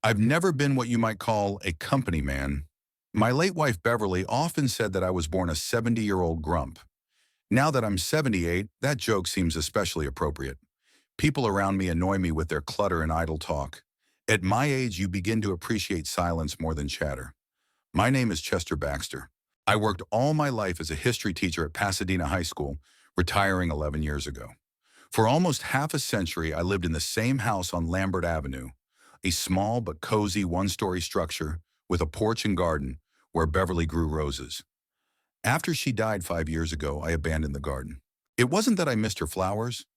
I've never been what you might call a company man. My late wife Beverly often said that I was born a 70-year-old grump. Now that I'm 78, that joke seems especially appropriate. People around me annoy me with their clutter and idle talk. At my age, you begin to appreciate silence more than chatter. My name is Chester Baxter. I worked all my life as a history teacher at Pasadena High School, retiring 11 years ago. For almost half a century, I lived in the same house on Lambert Avenue, a small but cozy one-story structure with a porch and garden where Beverly grew roses. After she died 5 years ago, I abandoned the garden. It wasn't that I missed her flowers.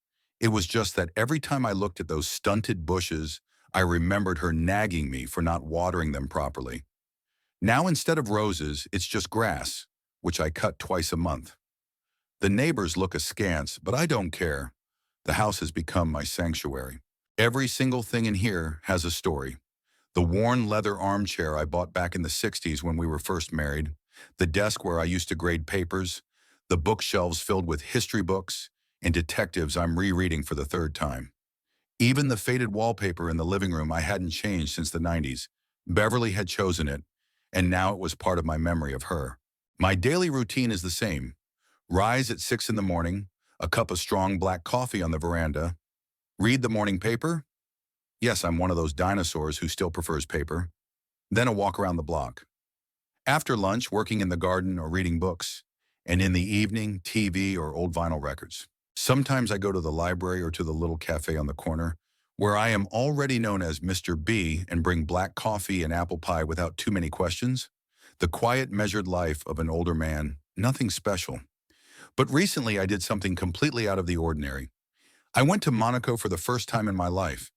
It was just that every time I looked at those stunted bushes, I remembered her nagging me for not watering them properly. Now instead of roses, it's just grass, which I cut twice a month. The neighbors look askance, but I don't care. The house has become my sanctuary. Every single thing in here has a story. The worn leather armchair I bought back in the 60s when we were first married, the desk where I used to grade papers, the bookshelves filled with history books, and detectives I'm rereading for the third time. Even the faded wallpaper in the living room I hadn't changed since the 90s. Beverly had chosen it, and now it was part of my memory of her. My daily routine is the same. Rise at 6 in the morning, a cup of strong black coffee on the veranda. Read the morning paper? Yes, I'm one of those dinosaurs who still prefers paper. Then a walk around the block. After lunch, working in the garden or reading books. And in the evening, TV or old vinyl records. Sometimes I go to the library or to the little cafe on the corner, where I am already known as Mr. B and bring black coffee and apple pie without too many questions. The quiet, measured life of an older man, nothing special. But recently I did something completely out of the ordinary. I went to Monaco for the first time in my life.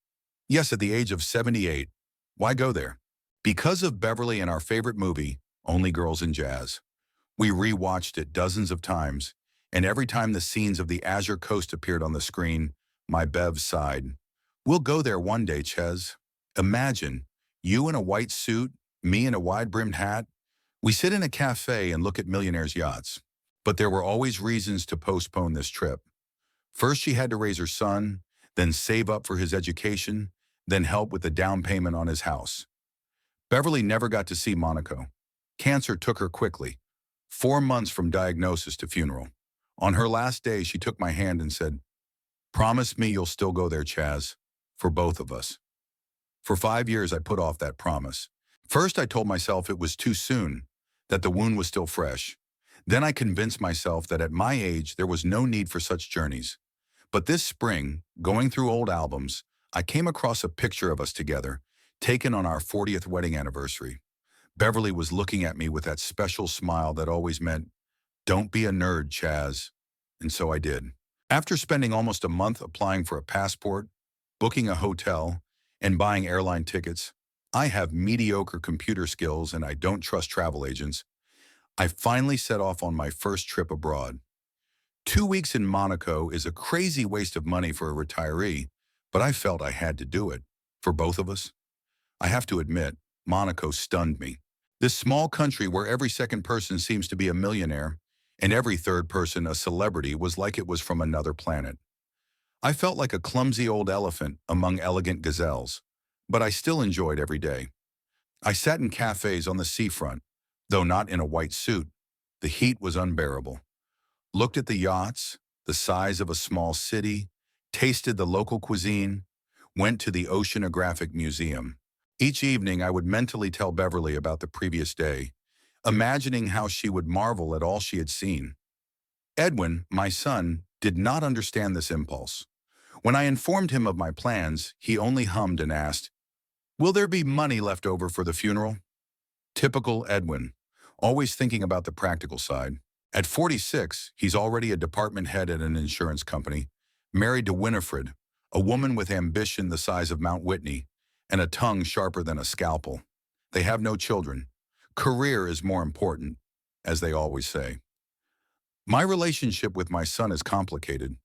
Yes, at the age of 78. Why go there? Because of Beverly and our favorite movie, Only Girls in Jazz. We re-watched it dozens of times, and every time the scenes of the Azure Coast appeared on the screen, my Bev sighed. We'll go there one day, Ches. Imagine, you in a white suit, me in a wide-brimmed hat. We sit in a cafe and look at millionaires' yachts. But there were always reasons to postpone this trip. First, she had to raise her son, then save up for his education, then help with the down payment on his house. Beverly never got to see Monaco. Cancer took her quickly, 4 months from diagnosis to funeral. On her last day, she took my hand and said, "Promise me you'll still go there, Chaz, for both of us." For 5 years, I put off that promise. First, I told myself it was too soon, that the wound was still fresh. Then I convinced myself that at my age, there was no need for such journeys. But this spring, going through old albums, I came across a picture of us together, taken on our 40th wedding anniversary. Beverly was looking at me with that special smile that always meant, "Don't be a nerd, Chaz." And so I did. After spending almost a month applying for a passport, booking a hotel, and buying airline tickets, I have mediocre computer skills and I don't trust travel agents. I finally set off on my first trip abroad. 2 weeks in Monaco is a crazy waste of money for a retiree, but I felt I had to do it, for both of us. I have to admit, Monaco stunned me. This small country where every second person seems to be a millionaire, and every third person a celebrity was like it was from another planet. I felt like a clumsy old elephant among elegant gazelles, but I still enjoyed every day. I sat in cafes on the seafront, though not in a white suit. The heat was unbearable. Looked at the yachts, the size of a small city, tasted the local cuisine, went to the Oceanographic Museum. Each evening, I would mentally tell Beverly about the previous day, imagining how she would marvel at all she had seen. Edwin, my son, did not understand this impulse. When I informed him of my plans, he only hummed and asked, "Will there be money left over for the funeral?" Typical Edwin, always thinking about the practical side. At 46, he's already a department head at an insurance company, married to Winifred, a woman with ambition the size of Mount Whitney, and a tongue sharper than a scalpel. They have no children. Career is more important, as they always say. My relationship with my son is complicated.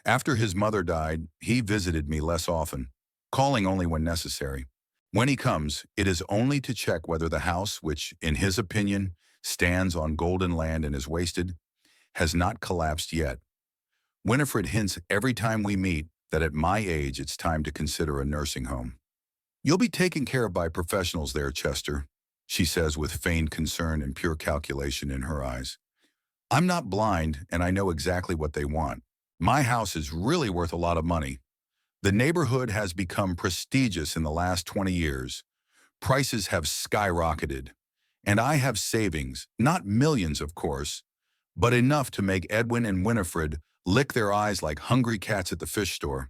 After his mother died, he visited me less often, calling only when necessary. When he comes, it is only to check whether the house, which, in his opinion, stands on golden land and is wasted, has not collapsed yet. Winifred hints every time we meet that at my age it's time to consider a nursing home. "You'll be taken care of by professionals there, Chester," she says with feigned concern and pure calculation in her eyes. "I'm not blind, and I know exactly what they want. My house is really worth a lot of money. The neighborhood has become prestigious in the last 20 years. Prices have skyrocketed. And I have savings, not millions, of course, but enough to make Edwin and Winifred lick their eyes like hungry cats at the fish store.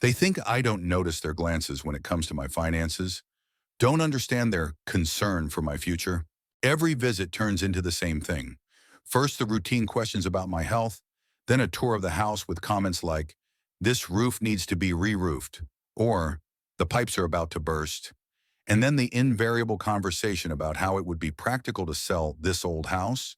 They think I don't notice their glances when it comes to my finances, don't understand their concern for my future. Every visit turns into the same thing. First, the routine questions about my health, then a tour of the house with comments like, "This roof needs to be re-roofed," or "The pipes are about to burst." And then the invariable conversation about how it would be practical to sell this old house,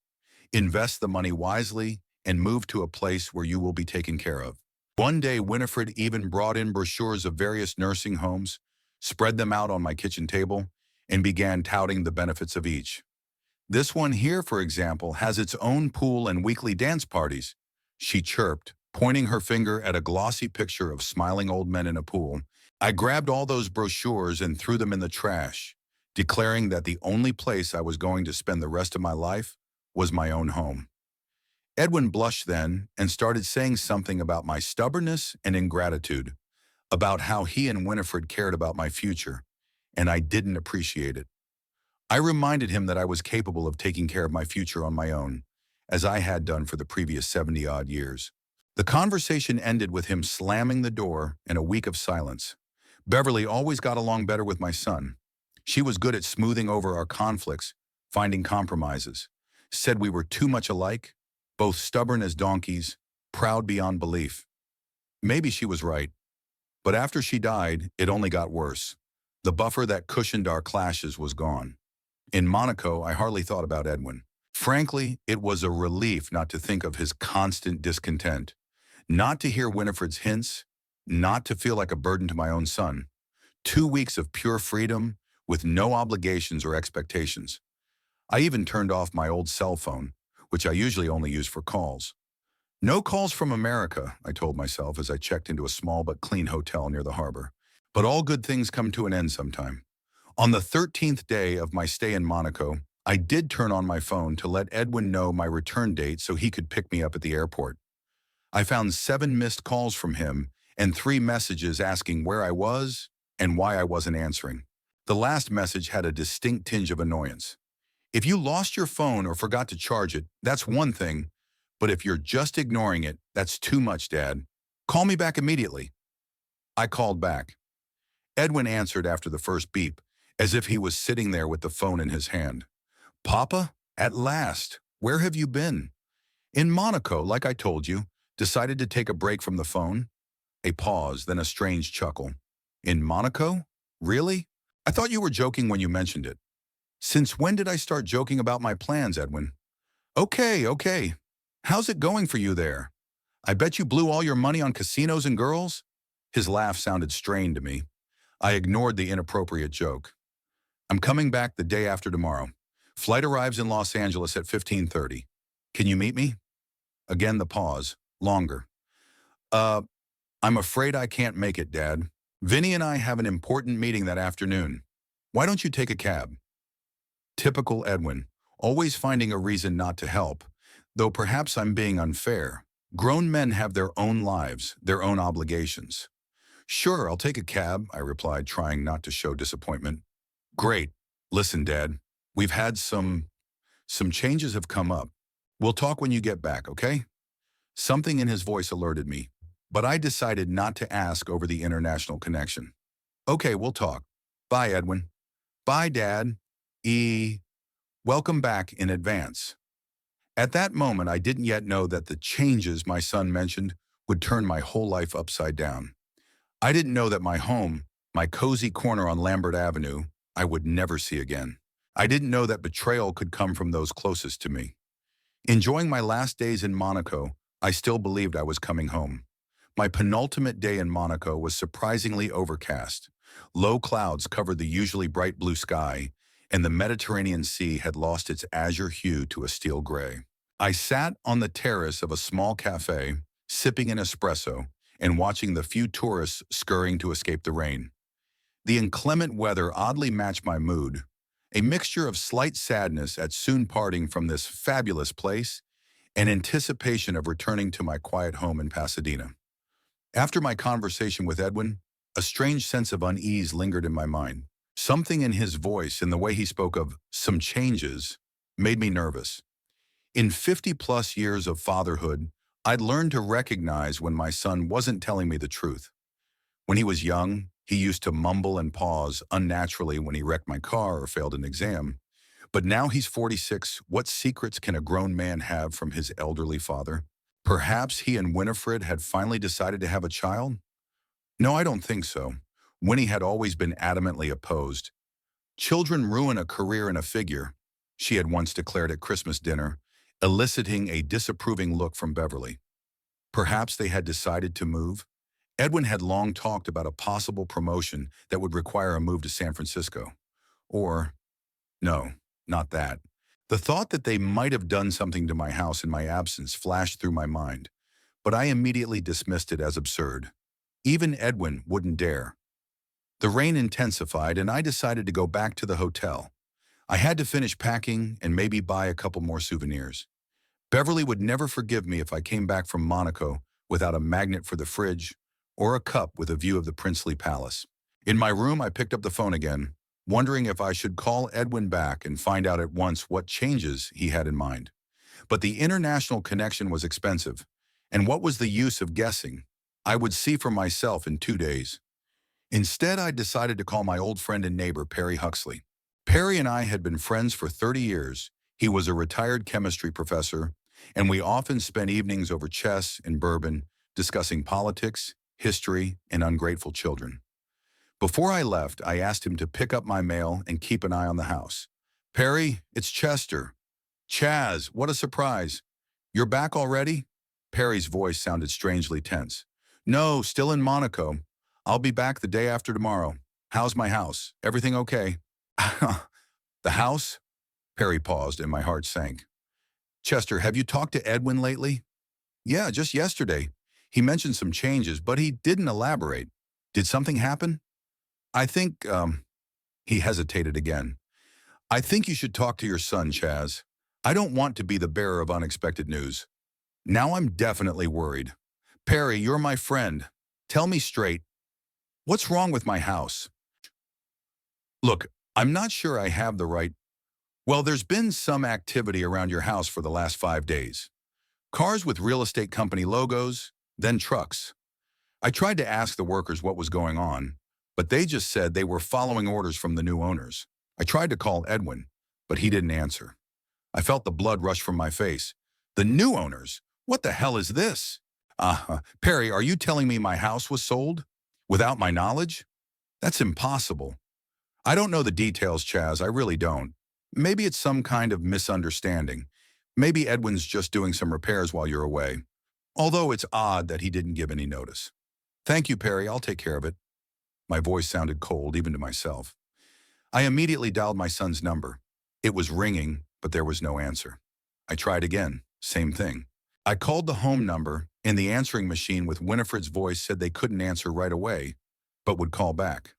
invest the money wisely, and move to a place where you will be taken care of. One day, Winifred even brought in brochures of various nursing homes, spread them out on my kitchen table, and began touting the benefits of each. "This one here, for example, has its own pool and weekly dance parties," she chirped, pointing her finger at a glossy picture of smiling old men in a pool. I grabbed all those brochures and threw them in the trash, declaring that the only place I was going to spend the rest of my life was my own home. Edwin blushed then and started saying something about my stubbornness and ingratitude, about how he and Winifred cared about my future, and I didn't appreciate it. I reminded him that I was capable of taking care of my future on my own, as I had done for the previous 70-odd years. The conversation ended with him slamming the door and a week of silence. Beverly always got along better with my son. She was good at smoothing over our conflicts, finding compromises. Said we were too much alike, both stubborn as donkeys, proud beyond belief. Maybe she was right. But after she died, it only got worse. The buffer that cushioned our clashes was gone. In Monaco, I hardly thought about Edwin. Frankly, it was a relief not to think of his constant discontent, not to hear Winifred's hints, not to feel like a burden to my own son. 2 weeks of pure freedom with no obligations or expectations. I even turned off my old cell phone, which I usually only use for calls. No calls from America, I told myself as I checked into a small but clean hotel near the harbor. But all good things come to an end sometime. On the 13th day of my stay in Monaco, I did turn on my phone to let Edwin know my return date so he could pick me up at the airport. I found 7 missed calls from him and 3 messages asking where I was and why I wasn't answering. The last message had a distinct tinge of annoyance. "If you lost your phone or forgot to charge it, that's one thing, but if you're just ignoring it, that's too much, Dad. Call me back immediately." I called back. Edwin answered after the first beep, as if he was sitting there with the phone in his hand. "Papa, at last. Where have you been?" "In Monaco, like I told you. Decided to take a break from the phone." A pause, then a strange chuckle. "In Monaco? Really? I thought you were joking when you mentioned it." "Since when did I start joking about my plans, Edwin?" Okay. How's it going for you there? I bet you blew all your money on casinos and girls?" His laugh sounded strained to me. I ignored the inappropriate joke. "I'm coming back the day after tomorrow. Flight arrives in Los Angeles at 15:30. Can you meet me?" Again the pause, longer. "Uh, I'm afraid I can't make it, Dad. Vinny and I have an important meeting that afternoon. Why don't you take a cab?" Typical Edwin, always finding a reason not to help, though perhaps I'm being unfair. Grown men have their own lives, their own obligations. "Sure, I'll take a cab," I replied, trying not to show disappointment. "Great. Listen, Dad, we've had some changes have come up. We'll talk when you get back, okay?" Something in his voice alerted me, but I decided not to ask over the international connection. "Okay, we'll talk. Bye, Edwin." "Bye, Dad. Welcome back in advance." At that moment, I didn't yet know that the changes my son mentioned would turn my whole life upside down. I didn't know that my home, my cozy corner on Lambert Avenue, I would never see again. I didn't know that betrayal could come from those closest to me. Enjoying my last days in Monaco, I still believed I was coming home. My penultimate day in Monaco was surprisingly overcast. Low clouds covered the usually bright blue sky, and the Mediterranean Sea had lost its azure hue to a steel gray. I sat on the terrace of a small cafe, sipping an espresso, and watching the few tourists scurrying to escape the rain. The inclement weather oddly matched my mood, a mixture of slight sadness at soon parting from this fabulous place and anticipation of returning to my quiet home in Pasadena. After my conversation with Edwin, a strange sense of unease lingered in my mind. Something in his voice and the way he spoke of some changes made me nervous. In 50-plus years of fatherhood, I'd learned to recognize when my son wasn't telling me the truth. When he was young, he used to mumble and pause unnaturally when he wrecked my car or failed an exam. But now he's 46, what secrets can a grown man have from his elderly father? Perhaps he and Winifred had finally decided to have a child? No, I don't think so. Winnie had always been adamantly opposed. Children ruin a career and a figure, she had once declared at Christmas dinner, eliciting a disapproving look from Beverly. Perhaps they had decided to move. Edwin had long talked about a possible promotion that would require a move to San Francisco. Or, no, not that. The thought that they might have done something to my house in my absence flashed through my mind, but I immediately dismissed it as absurd. Even Edwin wouldn't dare. The rain intensified and I decided to go back to the hotel. I had to finish packing and maybe buy a couple more souvenirs. Beverly would never forgive me if I came back from Monaco without a magnet for the fridge or a cup with a view of the princely palace. In my room, I picked up the phone again, wondering if I should call Edwin back and find out at once what changes he had in mind. But the international connection was expensive, and what was the use of guessing? I would see for myself in 2 days. Instead, I decided to call my old friend and neighbor, Perry Huxley. Perry and I had been friends for 30 years. He was a retired chemistry professor, and we often spent evenings over chess and bourbon, discussing politics, history, and ungrateful children. Before I left, I asked him to pick up my mail and keep an eye on the house. "Perry, it's Chester." "Chaz, what a surprise. You're back already?" Perry's voice sounded strangely tense. "No, still in Monaco. I'll be back the day after tomorrow. How's my house? Everything okay?" "The house?" Perry paused and my heart sank. "Chester, have you talked to Edwin lately?" "Yeah, just yesterday. He mentioned some changes, but he didn't elaborate. Did something happen?" "I think, he hesitated again. "I think you should talk to your son, Chaz. I don't want to be the bearer of unexpected news. Now I'm definitely worried. Perry, you're my friend. Tell me straight. What's wrong with my house?" "Look, I'm not sure I have the right. Well, there's been some activity around your house for the last 5 days. Cars with real estate company logos, then trucks. I tried to ask the workers what was going on, but they just said they were following orders from the new owners. I tried to call Edwin, but he didn't answer. I felt the blood rush from my face. The new owners? What the hell is this? Perry, are you telling me my house was sold? Without my knowledge? That's impossible. I don't know the details, Chaz, I really don't. Maybe it's some kind of misunderstanding. Maybe Edwin's just doing some repairs while you're away. Although it's odd that he didn't give any notice. Thank you, Perry, I'll take care of it." My voice sounded cold, even to myself. I immediately dialed my son's number. It was ringing, but there was no answer. I tried again, same thing. I called the home number, and the answering machine with Winifred's voice said they couldn't answer right away, but would call back.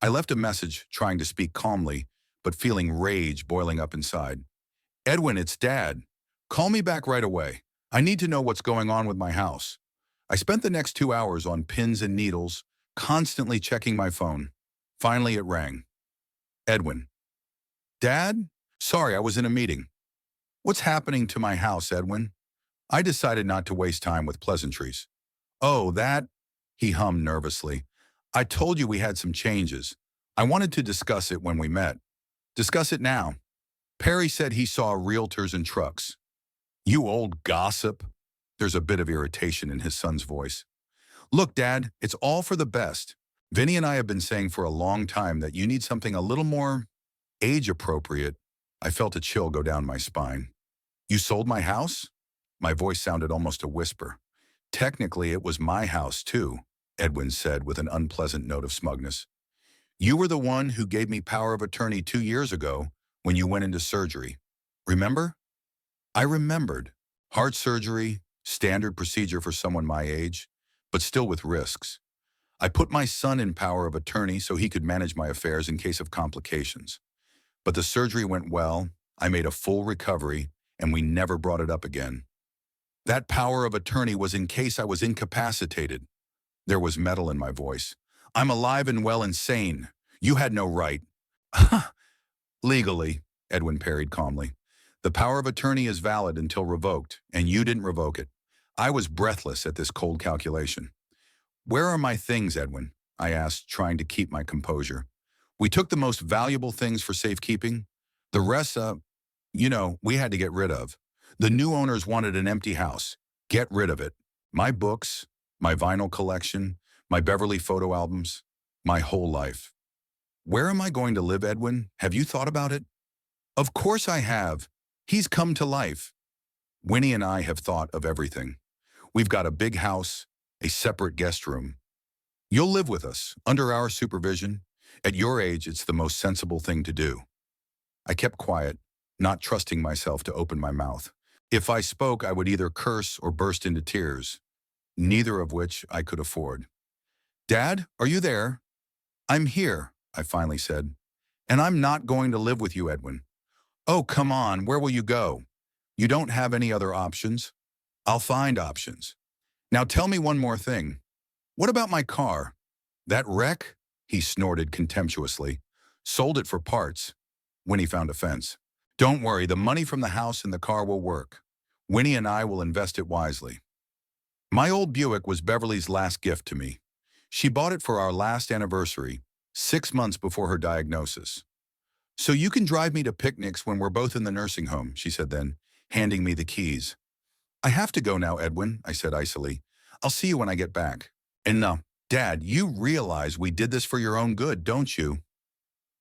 I left a message trying to speak calmly, but feeling rage boiling up inside. "Edwin, it's Dad. Call me back right away. I need to know what's going on with my house." I spent the next 2 hours on pins and needles, constantly checking my phone. Finally, it rang. "Edwin." "Dad? Sorry, I was in a meeting." "What's happening to my house, Edwin?" I decided not to waste time with pleasantries. "Oh, that," he hummed nervously. "I told you we had some changes. I wanted to discuss it when we met." "Discuss it now." "Perry said he saw realtors and trucks." "You old gossip." There's a bit of irritation in his son's voice. "Look, Dad, it's all for the best. Vinny and I have been saying for a long time that you need something a little more age-appropriate." I felt a chill go down my spine. "You sold my house?" My voice sounded almost a whisper. "Technically, it was my house, too," Edwin said with an unpleasant note of smugness. "You were the one who gave me power of attorney 2 years ago when you went into surgery. Remember?" I remembered. Heart surgery, standard procedure for someone my age, but still with risks. I put my son in power of attorney so he could manage my affairs in case of complications. But the surgery went well, I made a full recovery, and we never brought it up again. That power of attorney was in case I was incapacitated. There was metal in my voice. I'm alive and well and sane. You had no right. Legally, Edwin parried calmly. The power of attorney is valid until revoked, and you didn't revoke it. I was breathless at this cold calculation. Where are my things, Edwin? I asked, trying to keep my composure. We took the most valuable things for safekeeping. The rest, we had to get rid of. The new owners wanted an empty house. Get rid of it. My books, my vinyl collection, my Beverly photo albums, my whole life. Where am I going to live, Edwin? Have you thought about it? Of course I have. He's come to life. Winnie and I have thought of everything. We've got a big house, a separate guest room. You'll live with us, under our supervision. At your age, it's the most sensible thing to do. I kept quiet, not trusting myself to open my mouth. If I spoke, I would either curse or burst into tears, neither of which I could afford. Dad, are you there? I'm here, I finally said. And I'm not going to live with you, Edwin. Oh, come on, where will you go? You don't have any other options? I'll find options. Now tell me one more thing. What about my car? That wreck? He snorted contemptuously. Sold it for parts. Winnie found offense. Don't worry, the money from the house and the car will work. Winnie and I will invest it wisely. My old Buick was Beverly's last gift to me. She bought it for our last anniversary, 6 months before her diagnosis. So you can drive me to picnics when we're both in the nursing home, she said then, handing me the keys. I have to go now, Edwin, I said icily. I'll see you when I get back. And Dad, you realize we did this for your own good, don't you?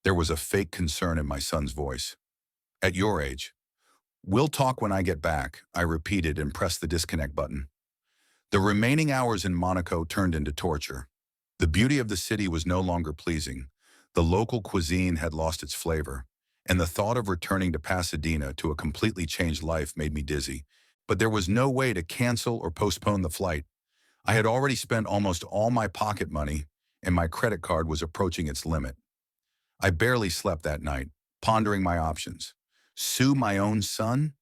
There was a fake concern in my son's voice. At your age. We'll talk when I get back, I repeated and pressed the disconnect button. The remaining hours in Monaco turned into torture. The beauty of the city was no longer pleasing. The local cuisine had lost its flavor, and the thought of returning to Pasadena to a completely changed life made me dizzy. But there was no way to cancel or postpone the flight. I had already spent almost all my pocket money, and my credit card was approaching its limit. I barely slept that night, pondering my options. Sue my own son?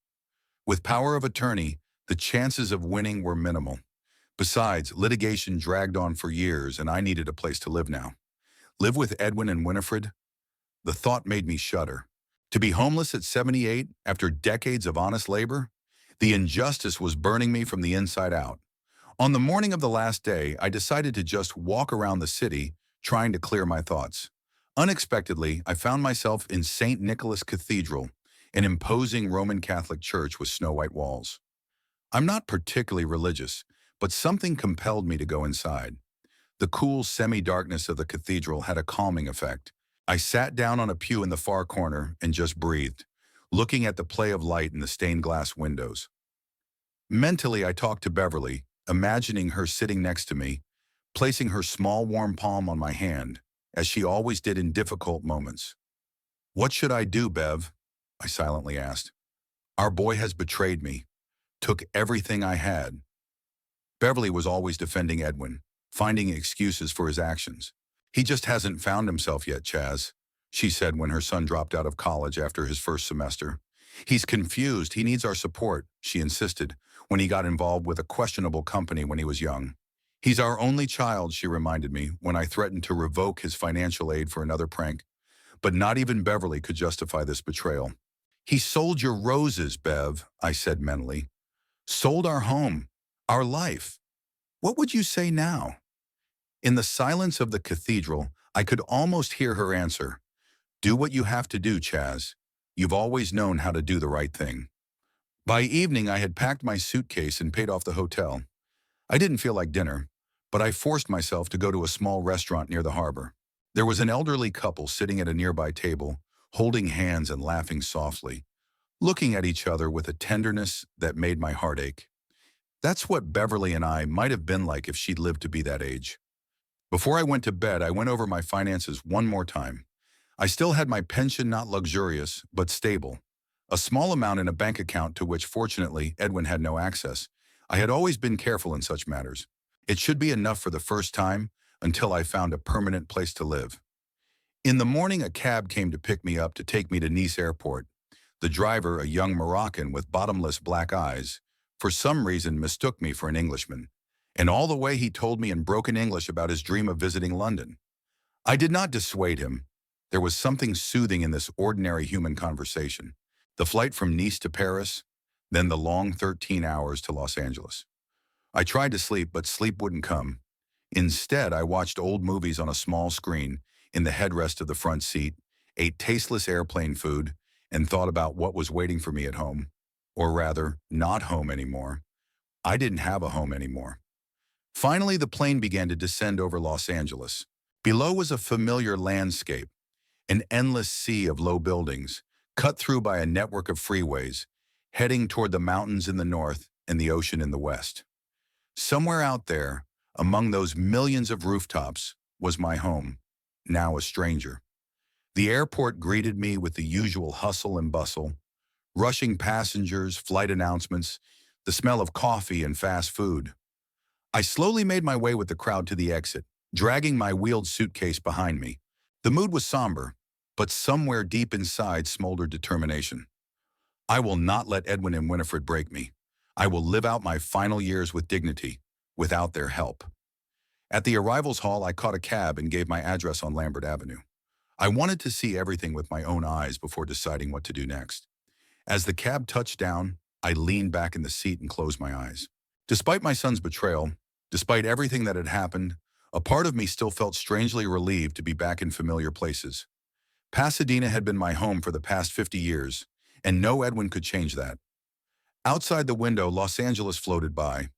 With power of attorney, the chances of winning were minimal. Besides, litigation dragged on for years, and I needed a place to live now. Live with Edwin and Winifred? The thought made me shudder. To be homeless at 78 after decades of honest labor? The injustice was burning me from the inside out. On the morning of the last day, I decided to just walk around the city, trying to clear my thoughts. Unexpectedly, I found myself in St. Nicholas Cathedral, an imposing Roman Catholic church with snow-white walls. I'm not particularly religious, but something compelled me to go inside. The cool semi-darkness of the cathedral had a calming effect. I sat down on a pew in the far corner and just breathed, looking at the play of light in the stained glass windows. Mentally, I talked to Beverly, imagining her sitting next to me, placing her small warm palm on my hand, as she always did in difficult moments. What should I do, Bev? I silently asked. Our boy has betrayed me, took everything I had. Beverly was always defending Edwin, finding excuses for his actions. He just hasn't found himself yet, Chaz, she said when her son dropped out of college after his first semester. He's confused. He needs our support, she insisted, when he got involved with a questionable company when he was young. He's our only child, she reminded me when I threatened to revoke his financial aid for another prank. But not even Beverly could justify this betrayal. He sold your roses, Bev, I said mentally. Sold our home, our life. What would you say now? In the silence of the cathedral, I could almost hear her answer. Do what you have to do, Chaz. You've always known how to do the right thing. By evening, I had packed my suitcase and paid off the hotel. I didn't feel like dinner, but I forced myself to go to a small restaurant near the harbor. There was an elderly couple sitting at a nearby table, holding hands and laughing softly, looking at each other with a tenderness that made my heart ache. That's what Beverly and I might have been like if she'd lived to be that age. Before I went to bed, I went over my finances one more time. I still had my pension, not luxurious, but stable. A small amount in a bank account to which, fortunately, Edwin had no access. I had always been careful in such matters. It should be enough for the first time, until I found a permanent place to live. In the morning, a cab came to pick me up to take me to Nice Airport. The driver, a young Moroccan with bottomless black eyes, for some reason mistook me for an Englishman, and all the way he told me in broken English about his dream of visiting London. I did not dissuade him. There was something soothing in this ordinary human conversation. The flight from Nice to Paris, then the long 13 hours to Los Angeles. I tried to sleep, but sleep wouldn't come. Instead, I watched old movies on a small screen in the headrest of the front seat, ate tasteless airplane food, and thought about what was waiting for me at home. Or rather, not home anymore. I didn't have a home anymore. Finally, the plane began to descend over Los Angeles. Below was a familiar landscape, an endless sea of low buildings, cut through by a network of freeways, heading toward the mountains in the north and the ocean in the west. Somewhere out there, among those millions of rooftops, was my home, now a stranger. The airport greeted me with the usual hustle and bustle, rushing passengers, flight announcements, the smell of coffee and fast food. I slowly made my way with the crowd to the exit, dragging my wheeled suitcase behind me. The mood was somber, but somewhere deep inside smoldered determination. I will not let Edwin and Winifred break me. I will live out my final years with dignity, without their help. At the arrivals hall, I caught a cab and gave my address on Lambert Avenue. I wanted to see everything with my own eyes before deciding what to do next. As the cab touched down, I leaned back in the seat and closed my eyes. Despite my son's betrayal, despite everything that had happened, a part of me still felt strangely relieved to be back in familiar places. Pasadena had been my home for the past 50 years, and no Edwin could change that. Outside the window, Los Angeles floated by,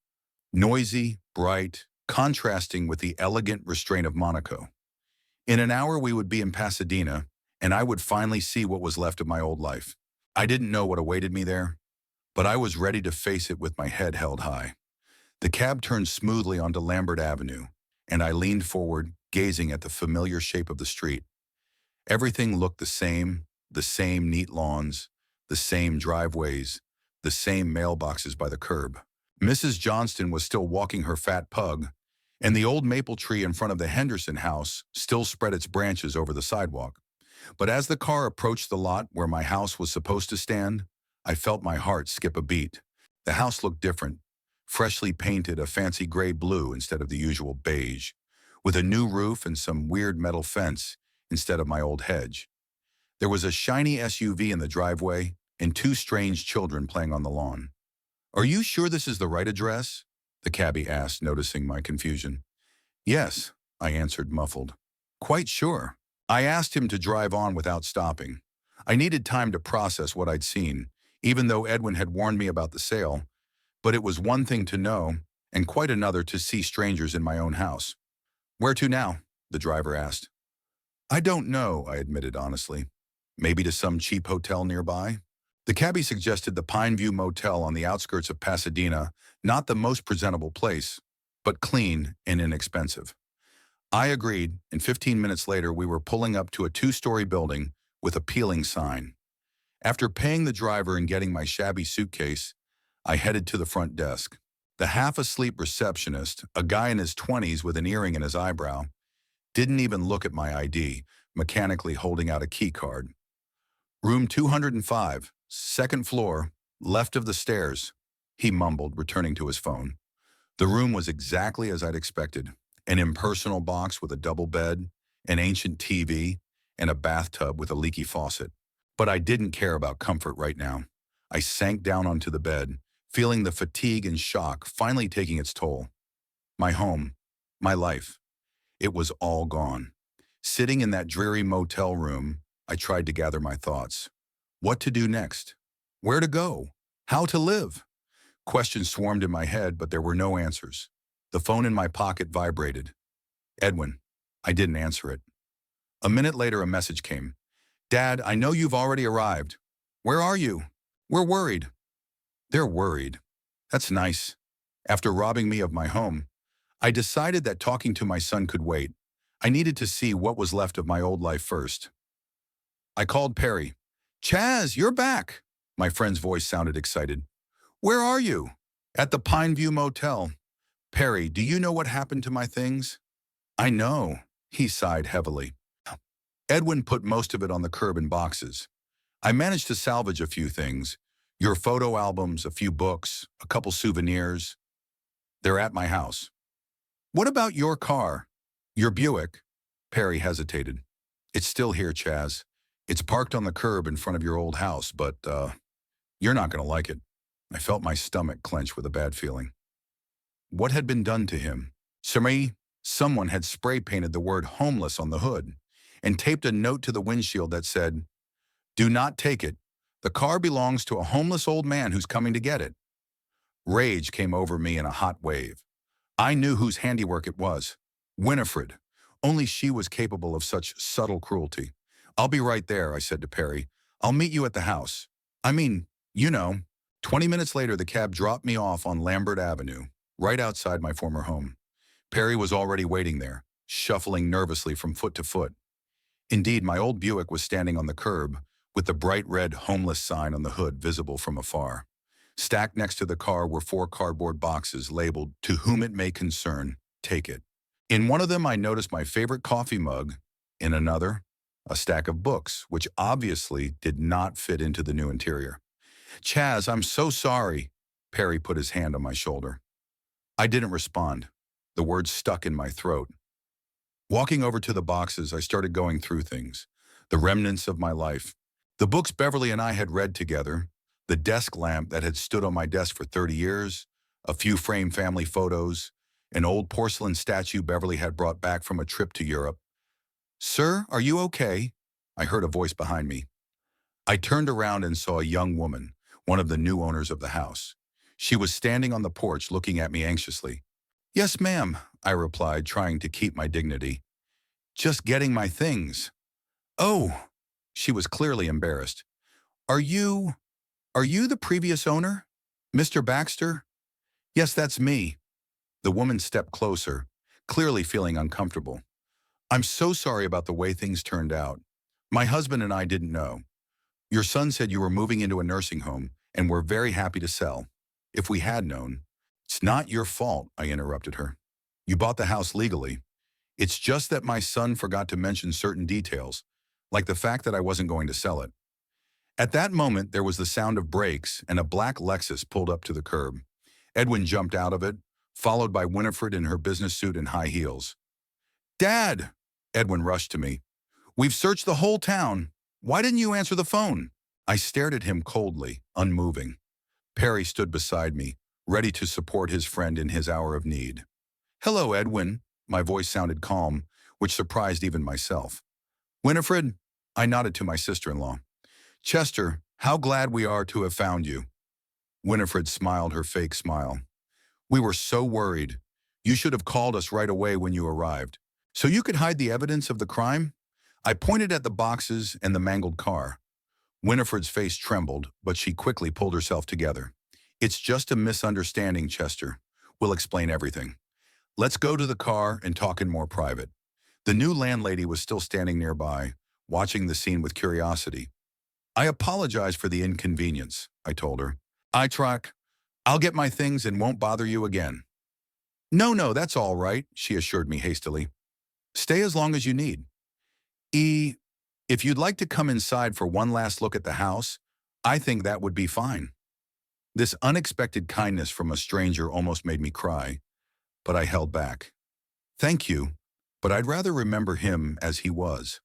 noisy, bright, contrasting with the elegant restraint of Monaco. In an hour, we would be in Pasadena, and I would finally see what was left of my old life. I didn't know what awaited me there, but I was ready to face it with my head held high. The cab turned smoothly onto Lambert Avenue, and I leaned forward, gazing at the familiar shape of the street. Everything looked the same neat lawns, the same driveways, the same mailboxes by the curb. Mrs. Johnston was still walking her fat pug, and the old maple tree in front of the Henderson house still spread its branches over the sidewalk. But as the car approached the lot where my house was supposed to stand, I felt my heart skip a beat. The house looked different, freshly painted a fancy gray blue instead of the usual beige, with a new roof and some weird metal fence instead of my old hedge. There was a shiny SUV in the driveway and two strange children playing on the lawn. "Are you sure this is the right address?" the cabbie asked, noticing my confusion. "Yes," I answered, muffled. "Quite sure." I asked him to drive on without stopping. I needed time to process what I'd seen, even though Edwin had warned me about the sale, but it was one thing to know, and quite another to see strangers in my own house. "Where to now?" the driver asked. "I don't know," I admitted honestly. "Maybe to some cheap hotel nearby?" The cabbie suggested the Pine View Motel on the outskirts of Pasadena, not the most presentable place, but clean and inexpensive. I agreed, and 15 minutes later we were pulling up to a two-story building with a peeling sign. After paying the driver and getting my shabby suitcase, I headed to the front desk. The half-asleep receptionist, a guy in his 20s with an earring in his eyebrow, didn't even look at my ID, mechanically holding out a key card. "Room 205, second floor, left of the stairs," he mumbled, returning to his phone. The room was exactly as I'd expected. An impersonal box with a double bed, an ancient TV, and a bathtub with a leaky faucet. But I didn't care about comfort right now. I sank down onto the bed, feeling the fatigue and shock finally taking its toll. My home, my life, it was all gone. Sitting in that dreary motel room, I tried to gather my thoughts. What to do next? Where to go? How to live? Questions swarmed in my head, but there were no answers. The phone in my pocket vibrated. "Edwin." I didn't answer it. A minute later, a message came. "Dad, I know you've already arrived. Where are you? We're worried." They're worried. That's nice. After robbing me of my home, I decided that talking to my son could wait. I needed to see what was left of my old life first. I called Perry. "Chaz, you're back." My friend's voice sounded excited. "Where are you?" "At the Pine View Motel." "Perry, do you know what happened to my things?" I know, he sighed heavily. Edwin put most of it on the curb in boxes. I managed to salvage a few things. Your photo albums, a few books, a couple souvenirs. They're at my house. What about your car? Your Buick? Perry hesitated. It's still here, Chaz. It's parked on the curb in front of your old house, but, you're not going to like it. I felt my stomach clench with a bad feeling. What had been done to him? Someone had spray painted the word homeless on the hood and taped a note to the windshield that said, "Do not take it. The car belongs to a homeless old man who's coming to get it." Rage came over me in a hot wave. I knew whose handiwork it was. Winifred. Only she was capable of such subtle cruelty. "I'll be right there," I said to Perry. "I'll meet you at the house." I mean, you know. 20 minutes later, the cab dropped me off on Lambert Avenue, right outside my former home. Perry was already waiting there, shuffling nervously from foot to foot. Indeed, my old Buick was standing on the curb, with the bright red homeless sign on the hood visible from afar. Stacked next to the car were 4 cardboard boxes labeled, "To whom it may concern, take it." In one of them, I noticed my favorite coffee mug. In another, a stack of books, which obviously did not fit into the new interior. "Chaz, I'm so sorry." Perry put his hand on my shoulder. I didn't respond. The words stuck in my throat. Walking over to the boxes, I started going through things. The remnants of my life. The books Beverly and I had read together, the desk lamp that had stood on my desk for 30 years, a few framed family photos, an old porcelain statue Beverly had brought back from a trip to Europe. "Sir, are you okay?" I heard a voice behind me. I turned around and saw a young woman, one of the new owners of the house. She was standing on the porch looking at me anxiously. "Yes, ma'am," I replied, trying to keep my dignity. "Just getting my things." "Oh," she was clearly embarrassed. Are you the previous owner? Mr. Baxter?" "Yes, that's me." The woman stepped closer, clearly feeling uncomfortable. "I'm so sorry about the way things turned out. My husband and I didn't know. Your son said you were moving into a nursing home, and we're very happy to sell. If we had known." "It's not your fault," I interrupted her. "You bought the house legally. It's just that my son forgot to mention certain details, like the fact that I wasn't going to sell it." At that moment, there was the sound of brakes, and a black Lexus pulled up to the curb. Edwin jumped out of it, followed by Winifred in her business suit and high heels. "Dad!" Edwin rushed to me. "We've searched the whole town. Why didn't you answer the phone?" I stared at him coldly, unmoving. Perry stood beside me, ready to support his friend in his hour of need. "Hello, Edwin." My voice sounded calm, which surprised even myself. "Winifred?" I nodded to my sister-in-law. "Chester, how glad we are to have found you." Winifred smiled her fake smile. "We were so worried. You should have called us right away when you arrived. So you could hide the evidence of the crime?" I pointed at the boxes and the mangled car. Winifred's face trembled, but she quickly pulled herself together. "It's just a misunderstanding, Chester. We'll explain everything. Let's go to the car and talk in more private." The new landlady was still standing nearby, watching the scene with curiosity. "I apologize for the inconvenience," I told her. I'll get my things and won't bother you again." No, that's all right," she assured me hastily. "Stay as long as you need. If you'd like to come inside for one last look at the house, I think that would be fine." This unexpected kindness from a stranger almost made me cry, but I held back. "Thank you, but I'd rather remember him as he was."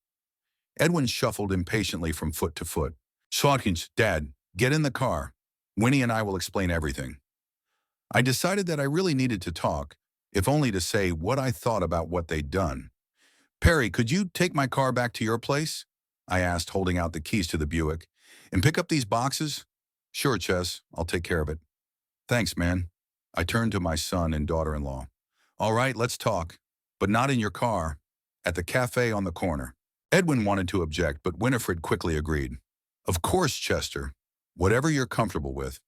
Edwin shuffled impatiently from foot to foot. "Sawkins, Dad, get in the car. Winnie and I will explain everything." I decided that I really needed to talk, if only to say what I thought about what they'd done. "Perry, could you take my car back to your place?" I asked, holding out the keys to the Buick. "And pick up these boxes?" "Sure, Ches, I'll take care of it." "Thanks, man." I turned to my son and daughter-in-law. "All right, let's talk, but not in your car. At the cafe on the corner." Edwin wanted to object, but Winifred quickly agreed. "Of course, Chester. Whatever you're comfortable with."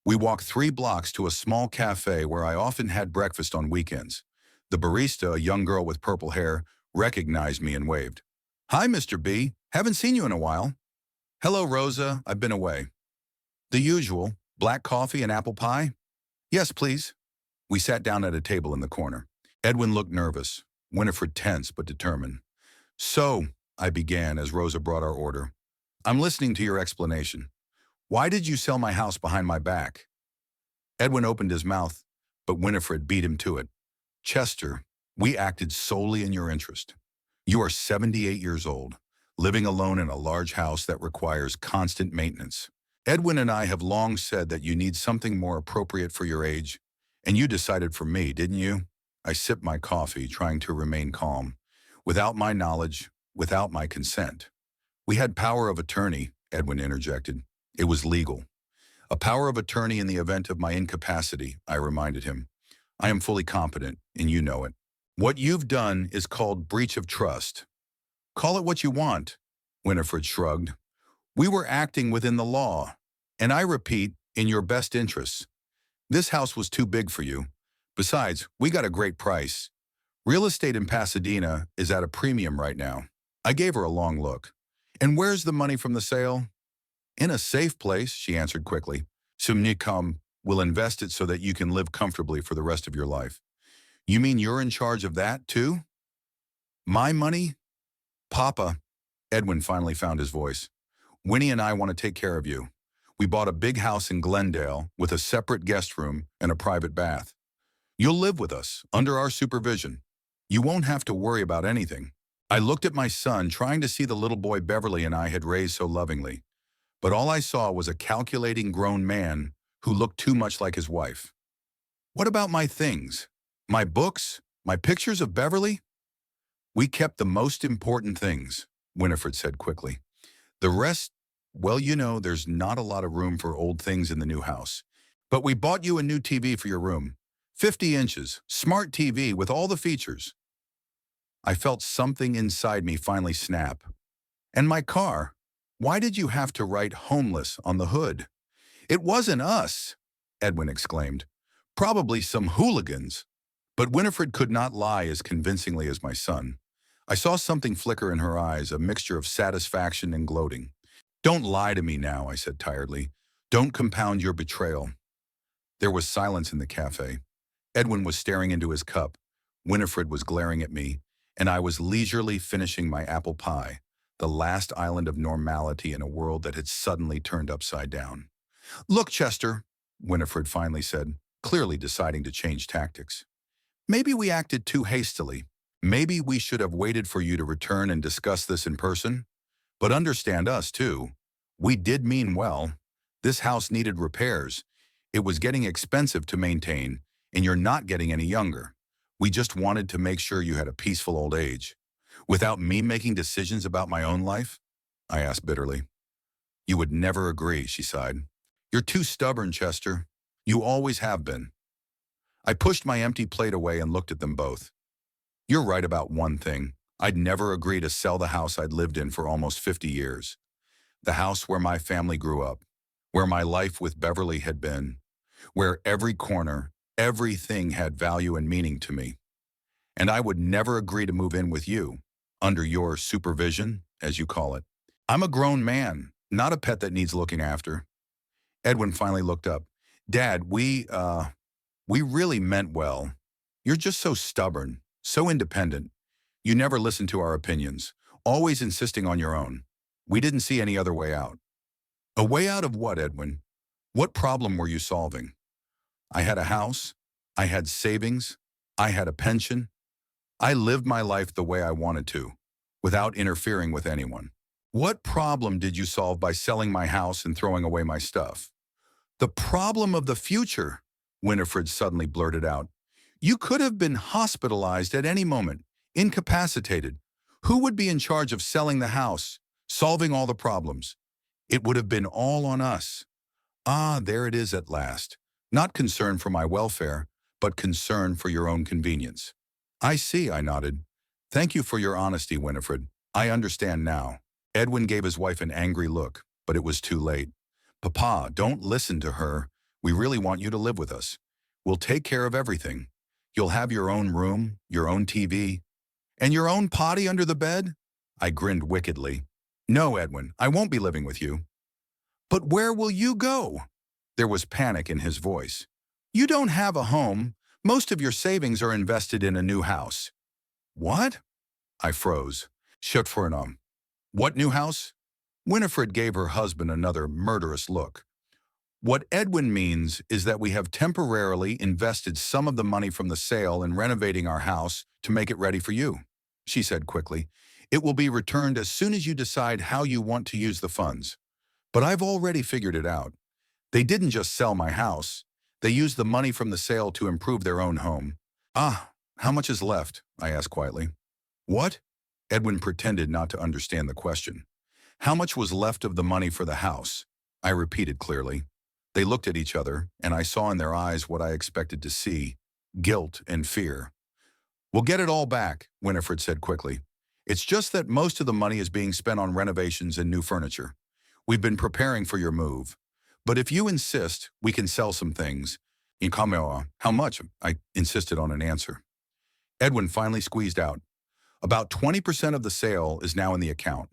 We walked 3 blocks to a small cafe where I often had breakfast on weekends. The barista, a young girl with purple hair, recognized me and waved. "Hi, Mr. B. Haven't seen you in a while." "Hello, Rosa. I've been away." "The usual. Black coffee and apple pie?" "Yes, please." We sat down at a table in the corner. Edwin looked nervous. Winifred tense but determined. So, I began as Rosa brought our order. I'm listening to your explanation. Why did you sell my house behind my back? Edwin opened his mouth, but Winifred beat him to it. Chester, we acted solely in your interest. You are 78 years old, living alone in a large house that requires constant maintenance. Edwin and I have long said that you need something more appropriate for your age, and you decided for me, didn't you? I sipped my coffee, trying to remain calm. Without my knowledge, without my consent. We had power of attorney, Edwin interjected. It was legal. A power of attorney in the event of my incapacity, I reminded him. I am fully competent, and you know it. What you've done is called breach of trust. Call it what you want, Winifred shrugged. We were acting within the law, and I repeat, in your best interests. This house was too big for you. Besides, we got a great price. Real estate in Pasadena is at a premium right now. I gave her a long look. And where's the money from the sale? In a safe place, she answered quickly. Sumnikam will invest it so that you can live comfortably for the rest of your life. You mean you're in charge of that, too? My money? Papa, Edwin finally found his voice. Winnie and I want to take care of you. We bought a big house in Glendale with a separate guest room and a private bath. You'll live with us, under our supervision. You won't have to worry about anything. I looked at my son, trying to see the little boy Beverly and I had raised so lovingly. But all I saw was a calculating grown man who looked too much like his wife. What about my things? My books? My pictures of Beverly? We kept the most important things, Winifred said quickly. The rest, well, you know, there's not a lot of room for old things in the new house. But we bought you a new TV for your room. 50 inches, smart TV with all the features. I felt something inside me finally snap. And my car? Why did you have to write homeless on the hood? It wasn't us, Edwin exclaimed. Probably some hooligans. But Winifred could not lie as convincingly as my son. I saw something flicker in her eyes, a mixture of satisfaction and gloating. Don't lie to me now, I said tiredly. Don't compound your betrayal. There was silence in the cafe. Edwin was staring into his cup. Winifred was glaring at me, and I was leisurely finishing my apple pie, the last island of normality in a world that had suddenly turned upside down. Look, Chester, Winifred finally said, clearly deciding to change tactics. Maybe we acted too hastily. Maybe we should have waited for you to return and discuss this in person. But understand us, too. We did mean well. This house needed repairs. It was getting expensive to maintain, and you're not getting any younger. We just wanted to make sure you had a peaceful old age. Without me making decisions about my own life? I asked bitterly. You would never agree, she sighed. You're too stubborn, Chester. You always have been. I pushed my empty plate away and looked at them both. You're right about one thing. I'd never agree to sell the house I'd lived in for almost 50 years. The house where my family grew up, where my life with Beverly had been, where every corner, everything had value and meaning to me. And I would never agree to move in with you, under your supervision, as you call it. I'm a grown man, not a pet that needs looking after. Edwin finally looked up. Dad, we really meant well. You're just so stubborn, so independent. You never listened to our opinions, always insisting on your own. We didn't see any other way out. A way out of what, Edwin? What problem were you solving? I had a house. I had savings. I had a pension. I lived my life the way I wanted to, without interfering with anyone. What problem did you solve by selling my house and throwing away my stuff? The problem of the future, Winifred suddenly blurted out. You could have been hospitalized at any moment, incapacitated. Who would be in charge of selling the house, solving all the problems? It would have been all on us. Ah, there it is at last. Not concern for my welfare, but concern for your own convenience. I see, I nodded. Thank you for your honesty, Winifred. I understand now. Edwin gave his wife an angry look, but it was too late. Papa, don't listen to her. We really want you to live with us. We'll take care of everything. You'll have your own room, your own TV, and your own potty under the bed? I grinned wickedly. No, Edwin, I won't be living with you. But where will you go? There was panic in his voice. You don't have a home. Most of your savings are invested in a new house. What? I froze. Shut for an What new house? Winifred gave her husband another murderous look. What Edwin means is that we have temporarily invested some of the money from the sale in renovating our house to make it ready for you, she said quickly. It will be returned as soon as you decide how you want to use the funds. But I've already figured it out. They didn't just sell my house. They used the money from the sale to improve their own home. Ah, how much is left? I asked quietly. What? Edwin pretended not to understand the question. How much was left of the money for the house? I repeated clearly. They looked at each other, and I saw in their eyes what I expected to see, guilt and fear. We'll get it all back, Winifred said quickly. It's just that most of the money is being spent on renovations and new furniture. We've been preparing for your move. But if you insist, we can sell some things. In Kamewa, how much? I insisted on an answer. Edwin finally squeezed out. About 20% of the sale is now in the account.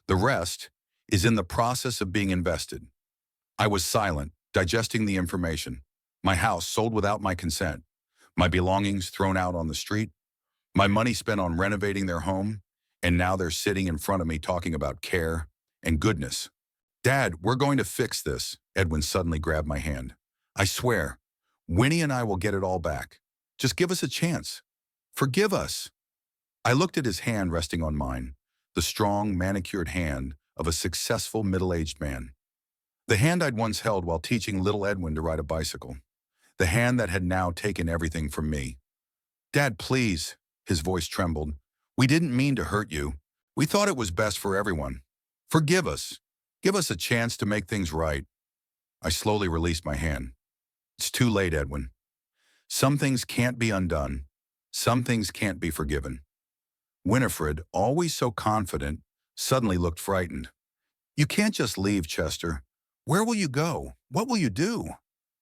The rest is in the process of being invested. I was silent, digesting the information. My house sold without my consent. My belongings thrown out on the street. My money spent on renovating their home. And now they're sitting in front of me talking about care and goodness. Dad, we're going to fix this. Edwin suddenly grabbed my hand. I swear, Winnie and I will get it all back. Just give us a chance. Forgive us. I looked at his hand resting on mine, the strong, manicured hand of a successful middle-aged man. The hand I'd once held while teaching little Edwin to ride a bicycle. The hand that had now taken everything from me. Dad, please, his voice trembled. We didn't mean to hurt you. We thought it was best for everyone. Forgive us. Give us a chance to make things right. I slowly released my hand. It's too late, Edwin. Some things can't be undone. Some things can't be forgiven. Winifred, always so confident, suddenly looked frightened. You can't just leave, Chester. Where will you go? What will you do?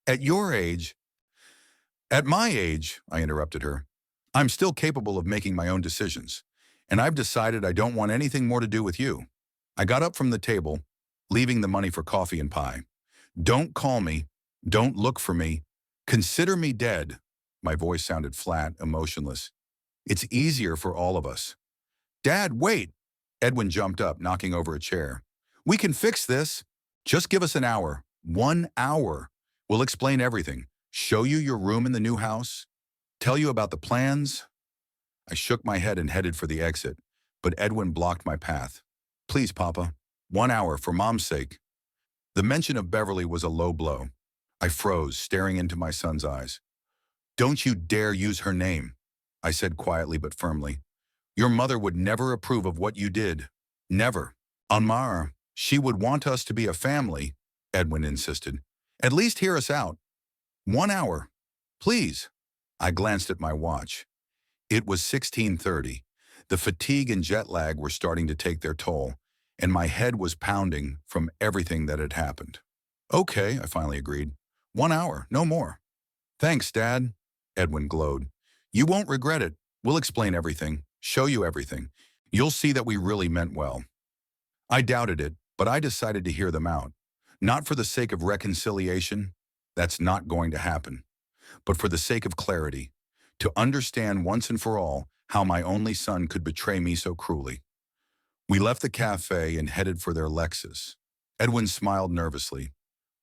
At your age... At my age, I interrupted her, I'm still capable of making my own decisions, and I've decided I don't want anything more to do with you. I got up from the table, leaving the money for coffee and pie. Don't call me. Don't look for me. Consider me dead. My voice sounded flat, emotionless. It's easier for all of us. Dad, wait. Edwin jumped up, knocking over a chair. We can fix this. Just give us an hour. 1 hour. We'll explain everything. Show you your room in the new house. Tell you about the plans. I shook my head and headed for the exit, but Edwin blocked my path. Please, Papa. 1 hour, for Mom's sake. The mention of Beverly was a low blow. I froze, staring into my son's eyes. Don't you dare use her name, I said quietly but firmly. Your mother would never approve of what you did. Never. Amar, she would want us to be a family, Edwin insisted. At least hear us out. 1 hour. Please. I glanced at my watch. It was 16:30. The fatigue and jet lag were starting to take their toll, and my head was pounding from everything that had happened. Okay, I finally agreed. 1 hour, no more. Thanks, Dad, Edwin glowed. You won't regret it. We'll explain everything, show you everything. You'll see that we really meant well. I doubted it, but I decided to hear them out. Not for the sake of reconciliation, that's not going to happen, but for the sake of clarity, to understand once and for all how my only son could betray me so cruelly. We left the cafe and headed for their Lexus. Edwin smiled nervously.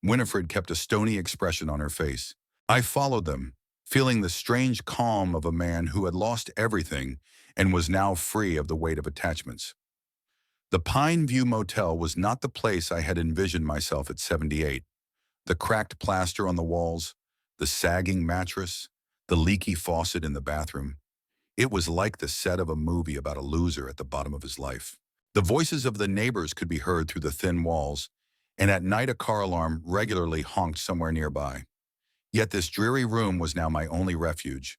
Winifred kept a stony expression on her face. I followed them, feeling the strange calm of a man who had lost everything and was now free of the weight of attachments. The Pine View Motel was not the place I had envisioned myself at 78. The cracked plaster on the walls, the sagging mattress, the leaky faucet in the bathroom. It was like the set of a movie about a loser at the bottom of his life. The voices of the neighbors could be heard through the thin walls, and at night a car alarm regularly honked somewhere nearby. Yet this dreary room was now my only refuge.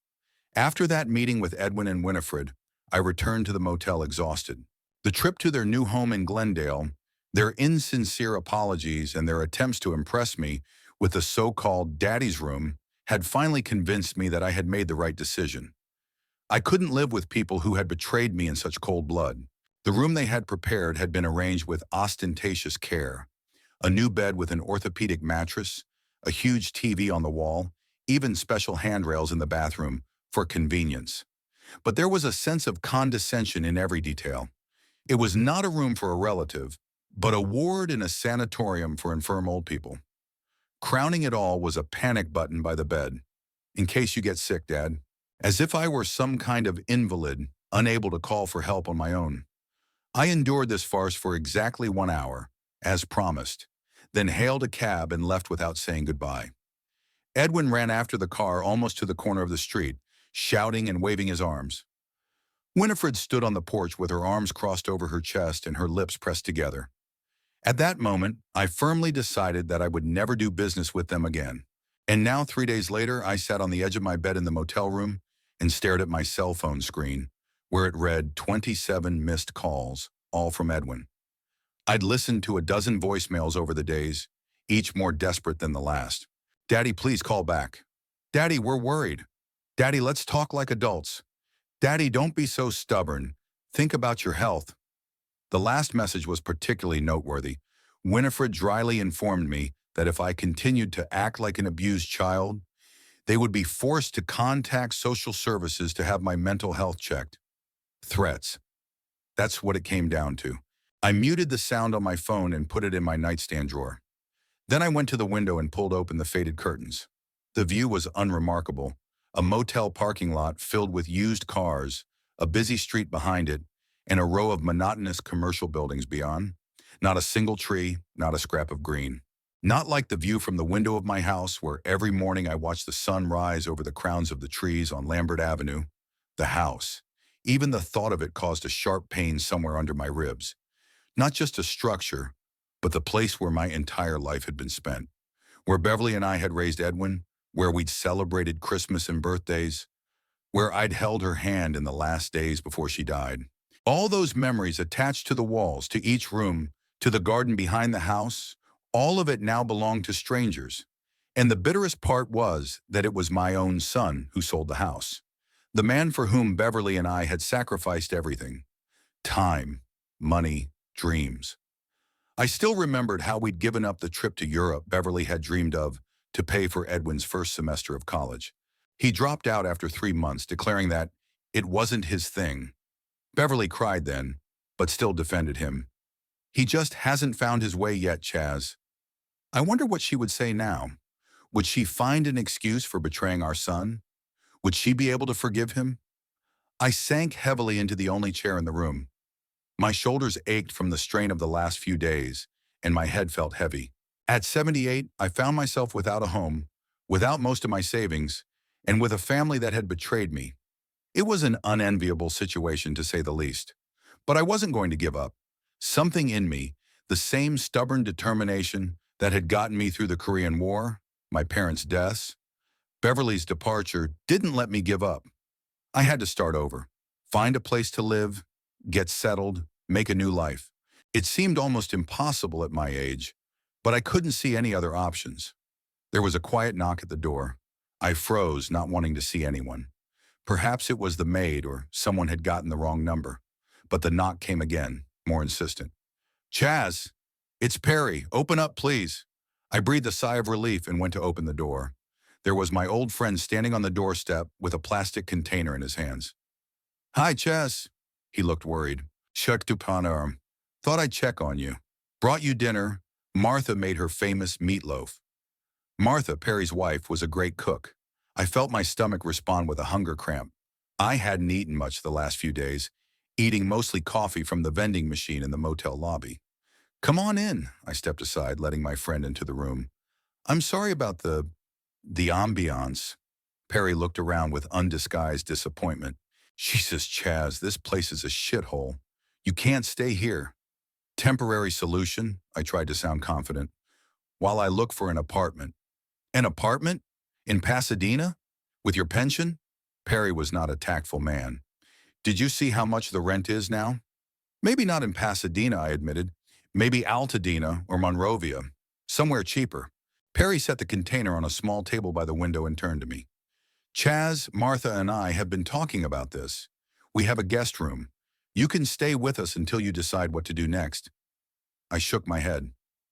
After that meeting with Edwin and Winifred, I returned to the motel exhausted. The trip to their new home in Glendale, their insincere apologies and their attempts to impress me with the so-called daddy's room had finally convinced me that I had made the right decision. I couldn't live with people who had betrayed me in such cold blood. The room they had prepared had been arranged with ostentatious care. A new bed with an orthopedic mattress, a huge TV on the wall, even special handrails in the bathroom for convenience. But there was a sense of condescension in every detail. It was not a room for a relative, but a ward in a sanatorium for infirm old people. Crowning it all was a panic button by the bed. In case you get sick, Dad. As if I were some kind of invalid, unable to call for help on my own. I endured this farce for exactly 1 hour, as promised, then hailed a cab and left without saying goodbye. Edwin ran after the car almost to the corner of the street, shouting and waving his arms. Winifred stood on the porch with her arms crossed over her chest and her lips pressed together. At that moment, I firmly decided that I would never do business with them again. And now, 3 days later, I sat on the edge of my bed in the motel room and stared at my cell phone screen, where it read 27 missed calls, all from Edwin. I'd listened to a dozen voicemails over the days, each more desperate than the last. Daddy, please call back. Daddy, we're worried. Daddy, let's talk like adults. Daddy, don't be so stubborn. Think about your health. The last message was particularly noteworthy. Winifred dryly informed me that if I continued to act like an abused child, they would be forced to contact social services to have my mental health checked. Threats. That's what it came down to. I muted the sound on my phone and put it in my nightstand drawer. Then I went to the window and pulled open the faded curtains. The view was unremarkable. A motel parking lot filled with used cars, a busy street behind it, and a row of monotonous commercial buildings beyond. Not a single tree, not a scrap of green. Not like the view from the window of my house where every morning I watch the sun rise over the crowns of the trees on Lambert Avenue. The house. Even the thought of it caused a sharp pain somewhere under my ribs. Not just a structure, but the place where my entire life had been spent. Where Beverly and I had raised Edwin, where we'd celebrated Christmas and birthdays, where I'd held her hand in the last days before she died. All those memories attached to the walls, to each room, to the garden behind the house, all of it now belonged to strangers. And the bitterest part was that it was my own son who sold the house. The man for whom Beverly and I had sacrificed everything. Time, money, dreams. I still remembered how we'd given up the trip to Europe Beverly had dreamed of to pay for Edwin's first semester of college. He dropped out after 3 months, declaring that it wasn't his thing. Beverly cried then, but still defended him. He just hasn't found his way yet, Chaz. I wonder what she would say now. Would she find an excuse for betraying our son? Would she be able to forgive him? I sank heavily into the only chair in the room. My shoulders ached from the strain of the last few days, and my head felt heavy. At 78, I found myself without a home, without most of my savings, and with a family that had betrayed me. It was an unenviable situation, to say the least. But I wasn't going to give up. Something in me, the same stubborn determination that had gotten me through the Korean War, my parents' deaths, Beverly's departure, didn't let me give up. I had to start over, find a place to live, get settled, make a new life. It seemed almost impossible at my age, but I couldn't see any other options. There was a quiet knock at the door. I froze, not wanting to see anyone. Perhaps it was the maid or someone had gotten the wrong number. But the knock came again, more insistent. Chaz, it's Perry. Open up, please. I breathed a sigh of relief and went to open the door. There was my old friend standing on the doorstep with a plastic container in his hands. Hi, Chaz. He looked worried. Check to Panarm. Thought I'd check on you. Brought you dinner. Martha made her famous meatloaf. Martha, Perry's wife, was a great cook. I felt my stomach respond with a hunger cramp. I hadn't eaten much the last few days, eating mostly coffee from the vending machine in the motel lobby. Come on in, I stepped aside, letting my friend into the room. I'm sorry about the ambiance. Perry looked around with undisguised disappointment. Jesus, Chaz, this place is a shithole. You can't stay here. Temporary solution, I tried to sound confident, while I look for an apartment. An apartment? In Pasadena? With your pension? Perry was not a tactful man. Did you see how much the rent is now? Maybe not in Pasadena, I admitted. Maybe Altadena or Monrovia. Somewhere cheaper. Perry set the container on a small table by the window and turned to me. Chaz, Martha, and I have been talking about this. We have a guest room. You can stay with us until you decide what to do next. I shook my head.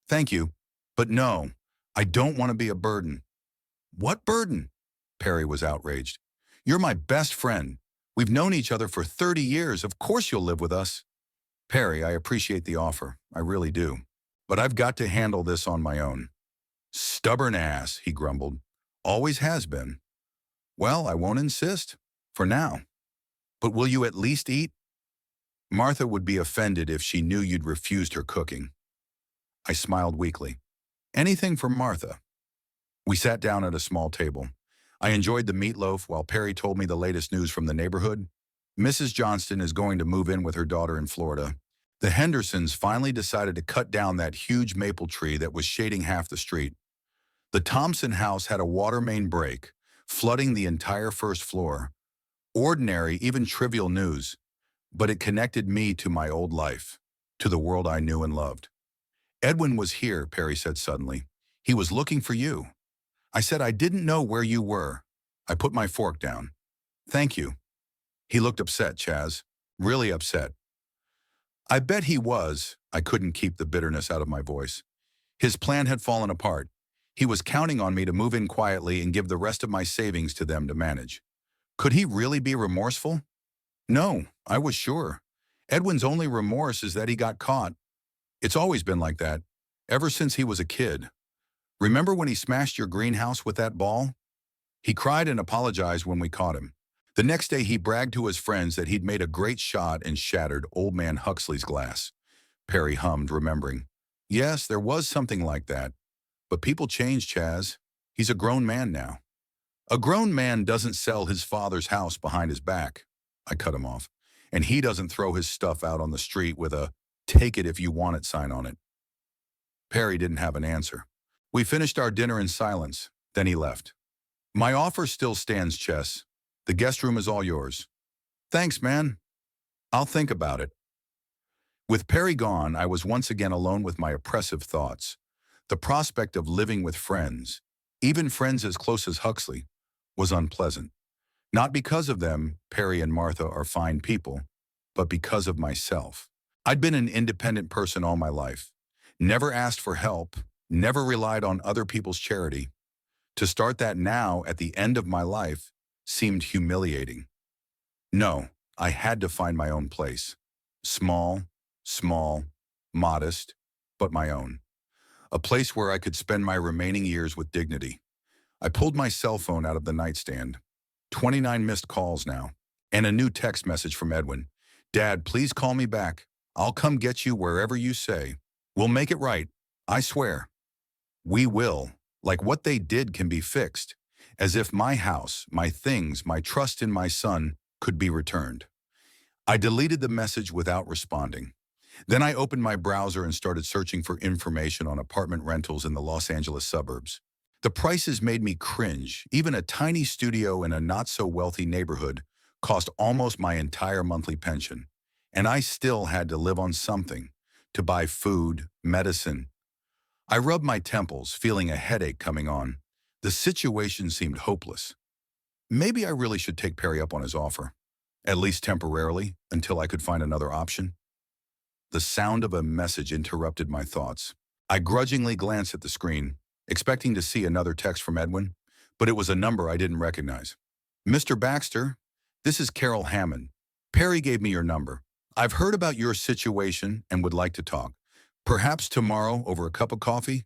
Thank you. But no, I don't want to be a burden. What burden? Perry was outraged. You're my best friend. We've known each other for 30 years. Of course you'll live with us. Perry, I appreciate the offer. I really do. But I've got to handle this on my own. Stubborn ass, he grumbled. Always has been. Well, I won't insist. For now. But will you at least eat? Martha would be offended if she knew you'd refused her cooking. I smiled weakly. Anything for Martha. We sat down at a small table. I enjoyed the meatloaf while Perry told me the latest news from the neighborhood. Mrs. Johnston is going to move in with her daughter in Florida. The Hendersons finally decided to cut down that huge maple tree that was shading half the street. The Thompson house had a water main break, flooding the entire first floor. Ordinary, even trivial news, but it connected me to my old life, to the world I knew and loved. Edwin was here, Perry said suddenly. He was looking for you. I said I didn't know where you were. I put my fork down. Thank you. He looked upset, Chaz. Really upset. I bet he was. I couldn't keep the bitterness out of my voice. His plan had fallen apart. He was counting on me to move in quietly and give the rest of my savings to them to manage. Could he really be remorseful? No, I was sure. Edwin's only remorse is that he got caught. It's always been like that, ever since he was a kid. Remember when he smashed your greenhouse with that ball? He cried and apologized when we caught him. The next day he bragged to his friends that he'd made a great shot and shattered old man Huxley's glass. Perry hummed, remembering. Yes, there was something like that. But people change, Chaz. He's a grown man now. A grown man doesn't sell his father's house behind his back. I cut him off. And he doesn't throw his stuff out on the street with a "take it if you want it" sign on it. Perry didn't have an answer. We finished our dinner in silence. Then he left. My offer still stands, Chess. The guest room is all yours. Thanks, man. I'll think about it. With Perry gone, I was once again alone with my oppressive thoughts. The prospect of living with friends, even friends as close as Huxley, was unpleasant. Not because of them, Perry and Martha are fine people, but because of myself. I'd been an independent person all my life. Never asked for help, never relied on other people's charity. To start that now, at the end of my life, seemed humiliating. No, I had to find my own place. Small, modest, but my own. A place where I could spend my remaining years with dignity. I pulled my cell phone out of the nightstand. 29 missed calls now, and a new text message from Edwin. Dad, please call me back. I'll come get you wherever you say. We'll make it right. I swear. We will. Like what they did can be fixed. As if my house, my things, my trust in my son could be returned. I deleted the message without responding. Then I opened my browser and started searching for information on apartment rentals in the Los Angeles suburbs. The prices made me cringe. Even a tiny studio in a not-so-wealthy neighborhood cost almost my entire monthly pension. And I still had to live on something, to buy food, medicine. I rubbed my temples, feeling a headache coming on. The situation seemed hopeless. Maybe I really should take Perry up on his offer, at least temporarily, until I could find another option. The sound of a message interrupted my thoughts. I grudgingly glanced at the screen, expecting to see another text from Edwin, but it was a number I didn't recognize. Mr. Baxter, this is Carol Hammond. Perry gave me your number. I've heard about your situation and would like to talk. Perhaps tomorrow over a cup of coffee?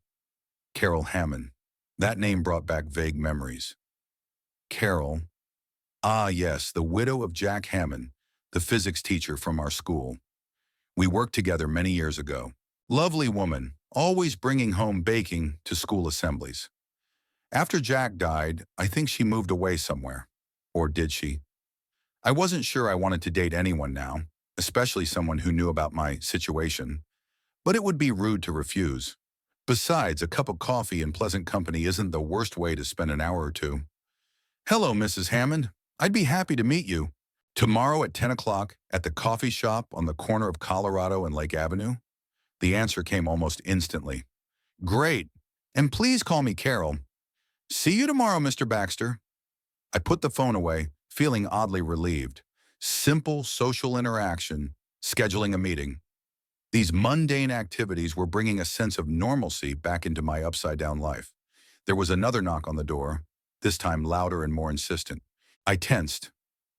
Carol Hammond. That name brought back vague memories. Carol. Ah, yes, the widow of Jack Hammond, the physics teacher from our school. We worked together many years ago. Lovely woman, always bringing home baking to school assemblies. After Jack died, I think she moved away somewhere. Or did she? I wasn't sure I wanted to date anyone now, especially someone who knew about my situation. But it would be rude to refuse. Besides, a cup of coffee and pleasant company isn't the worst way to spend an hour or two. Hello, Mrs. Hammond. I'd be happy to meet you. Tomorrow at 10 o'clock at the coffee shop on the corner of Colorado and Lake Avenue? The answer came almost instantly. Great. And please call me Carol. See you tomorrow, Mr. Baxter. I put the phone away, feeling oddly relieved. Simple social interaction, scheduling a meeting. These mundane activities were bringing a sense of normalcy back into my upside-down life. There was another knock on the door, this time louder and more insistent. I tensed.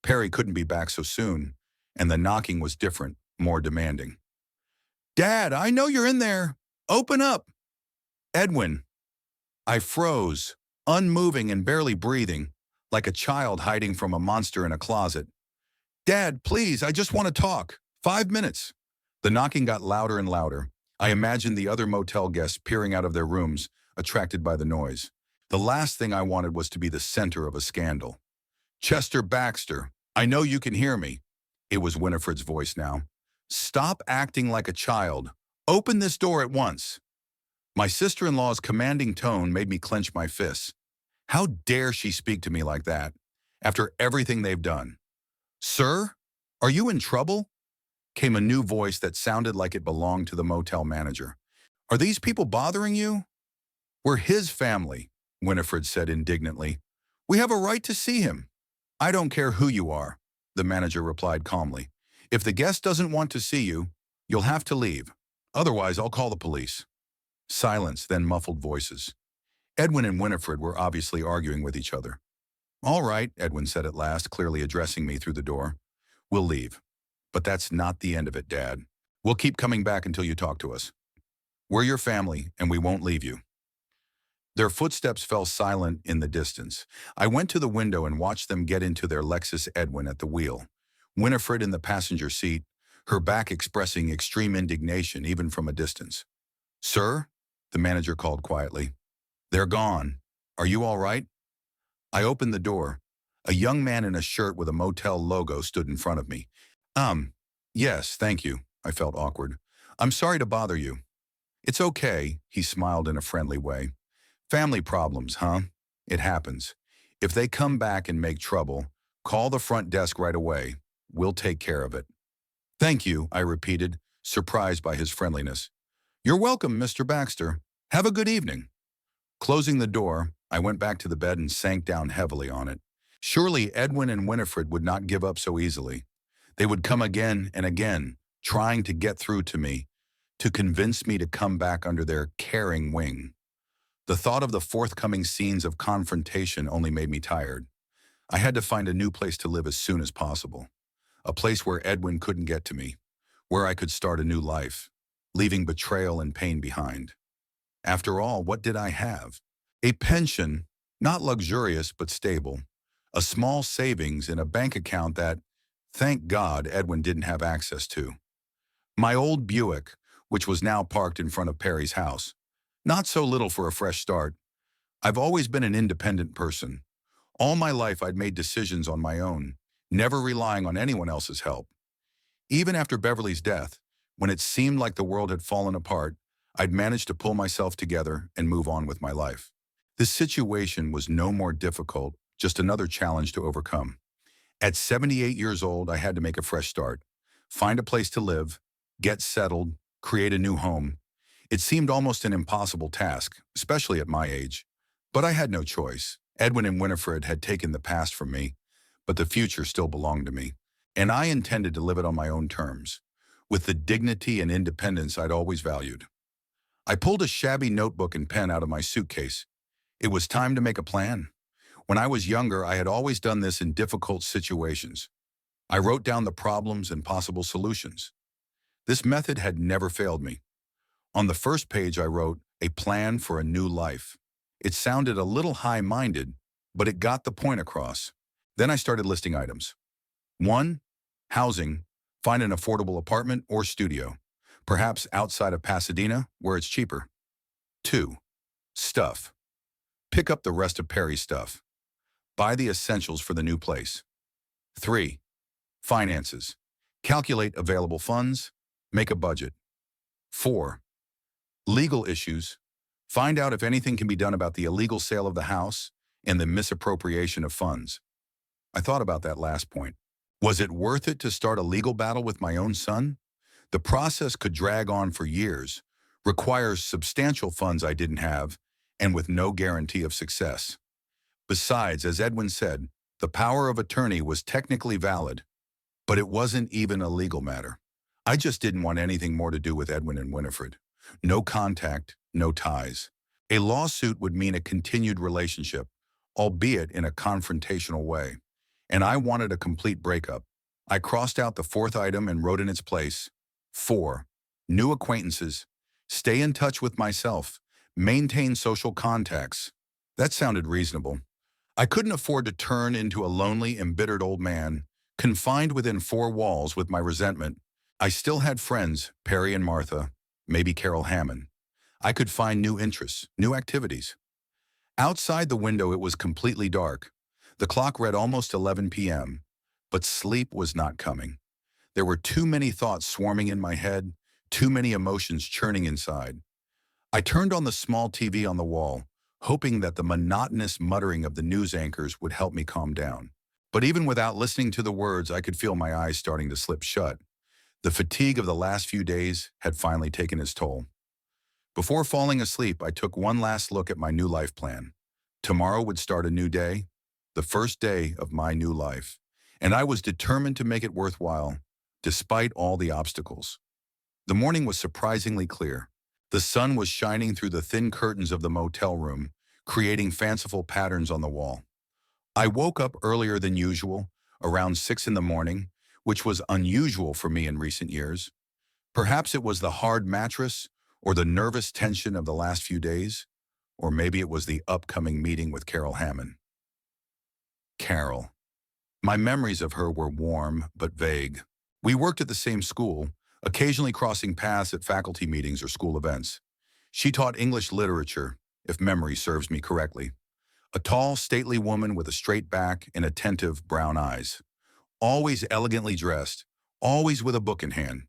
Perry couldn't be back so soon, and the knocking was different, more demanding. "Dad, I know you're in there. Open up." "Edwin." I froze, unmoving and barely breathing, like a child hiding from a monster in a closet. "Dad, please, I just want to talk. 5 minutes." The knocking got louder and louder. I imagined the other motel guests peering out of their rooms, attracted by the noise. The last thing I wanted was to be the center of a scandal. "Chester Baxter, I know you can hear me." It was Winifred's voice now. "Stop acting like a child. Open this door at once." My sister-in-law's commanding tone made me clench my fists. How dare she speak to me like that, after everything they've done? "Sir, are you in trouble?" Came a new voice that sounded like it belonged to the motel manager. "Are these people bothering you?" "We're his family," Winifred said indignantly. "We have a right to see him." "I don't care who you are," the manager replied calmly. "If the guest doesn't want to see you, you'll have to leave. Otherwise, I'll call the police." Silence, then muffled voices. Edwin and Winifred were obviously arguing with each other. "All right," Edwin said at last, clearly addressing me through the door. "We'll leave. But that's not the end of it, Dad. We'll keep coming back until you talk to us. We're your family, and we won't leave you." Their footsteps fell silent in the distance. I went to the window and watched them get into their Lexus, Edwin at the wheel, Winifred in the passenger seat, her back expressing extreme indignation even from a distance. "Sir?" the manager called quietly. "They're gone. Are you all right?" I opened the door. A young man in a shirt with a motel logo stood in front of me. Yes, thank you." I felt awkward. "I'm sorry to bother you." "It's okay," he smiled in a friendly way. "Family problems, huh? It happens. If they come back and make trouble, call the front desk right away. We'll take care of it." "Thank you," I repeated, surprised by his friendliness. "You're welcome, Mr. Baxter. Have a good evening." Closing the door, I went back to the bed and sank down heavily on it. Surely Edwin and Winifred would not give up so easily. They would come again and again, trying to get through to me, to convince me to come back under their caring wing. The thought of the forthcoming scenes of confrontation only made me tired. I had to find a new place to live as soon as possible. A place where Edwin couldn't get to me, where I could start a new life, leaving betrayal and pain behind. After all, what did I have? A pension, not luxurious but stable, a small savings in a bank account that, thank God, Edwin didn't have access to. My old Buick, which was now parked in front of Perry's house. Not so little for a fresh start. I've always been an independent person. All my life I'd made decisions on my own, never relying on anyone else's help. Even after Beverly's death, when it seemed like the world had fallen apart, I'd managed to pull myself together and move on with my life. This situation was no more difficult, just another challenge to overcome. At 78 years old, I had to make a fresh start. Find a place to live, get settled, create a new home. It seemed almost an impossible task, especially at my age. But I had no choice. Edwin and Winifred had taken the past from me, but the future still belonged to me. And I intended to live it on my own terms, with the dignity and independence I'd always valued. I pulled a shabby notebook and pen out of my suitcase. It was time to make a plan. When I was younger, I had always done this in difficult situations. I wrote down the problems and possible solutions. This method had never failed me. On the first page, I wrote, "A plan for a new life." It sounded a little high-minded, but it got the point across. Then I started listing items. 1. Housing. Find an affordable apartment or studio, perhaps outside of Pasadena, where it's cheaper. 2. Stuff. Pick up the rest of Perry's stuff. Buy the essentials for the new place. 3. Finances. Calculate available funds. Make a budget. 4. Legal issues. Find out if anything can be done about the illegal sale of the house and the misappropriation of funds. I thought about that last point. Was it worth it to start a legal battle with my own son? The process could drag on for years, requires substantial funds I didn't have, and with no guarantee of success. Besides, as Edwin said, the power of attorney was technically valid, but it wasn't even a legal matter. I just didn't want anything more to do with Edwin and Winifred. No contact, no ties. A lawsuit would mean a continued relationship, albeit in a confrontational way. and I wanted a complete breakup. I crossed out the fourth item and wrote in its place, 4. New acquaintances. Stay in touch with myself. Maintain social contacts. That sounded reasonable. I couldn't afford to turn into a lonely, embittered old man, confined within four walls with my resentment. I still had friends, Perry and Martha, maybe Carol Hammond. I could find new interests, new activities. Outside the window it was completely dark. The clock read almost 11 p.m., but sleep was not coming. There were too many thoughts swarming in my head, too many emotions churning inside. I turned on the small TV on the wall, hoping that the monotonous muttering of the news anchors would help me calm down. But even without listening to the words, I could feel my eyes starting to slip shut. The fatigue of the last few days had finally taken its toll. Before falling asleep, I took one last look at my new life plan. Tomorrow would start a new day, the first day of my new life, and I was determined to make it worthwhile, despite all the obstacles. The morning was surprisingly clear. The sun was shining through the thin curtains of the motel room, creating fanciful patterns on the wall. I woke up earlier than usual, around 6 in the morning, which was unusual for me in recent years. Perhaps it was the hard mattress, or the nervous tension of the last few days, or maybe it was the upcoming meeting with Carol Hammond. Carol. My memories of her were warm but vague. We worked at the same school, occasionally crossing paths at faculty meetings or school events. She taught English literature, if memory serves me correctly. A tall, stately woman with a straight back and attentive brown eyes. Always elegantly dressed, always with a book in hand.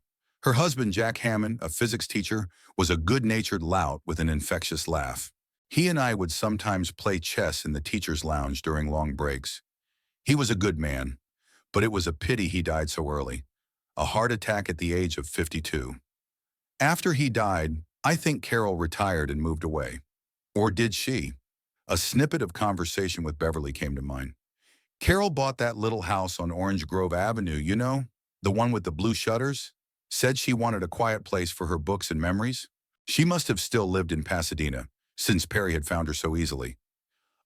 Her husband, Jack Hammond, a physics teacher, was a good-natured lout with an infectious laugh. He and I would sometimes play chess in the teacher's lounge during long breaks. He was a good man, but it was a pity he died so early. A heart attack at the age of 52. After he died, I think Carol retired and moved away. Or did she? A snippet of conversation with Beverly came to mind. Carol bought that little house on Orange Grove Avenue, you know, the one with the blue shutters. Said she wanted a quiet place for her books and memories. She must have still lived in Pasadena, since Perry had found her so easily.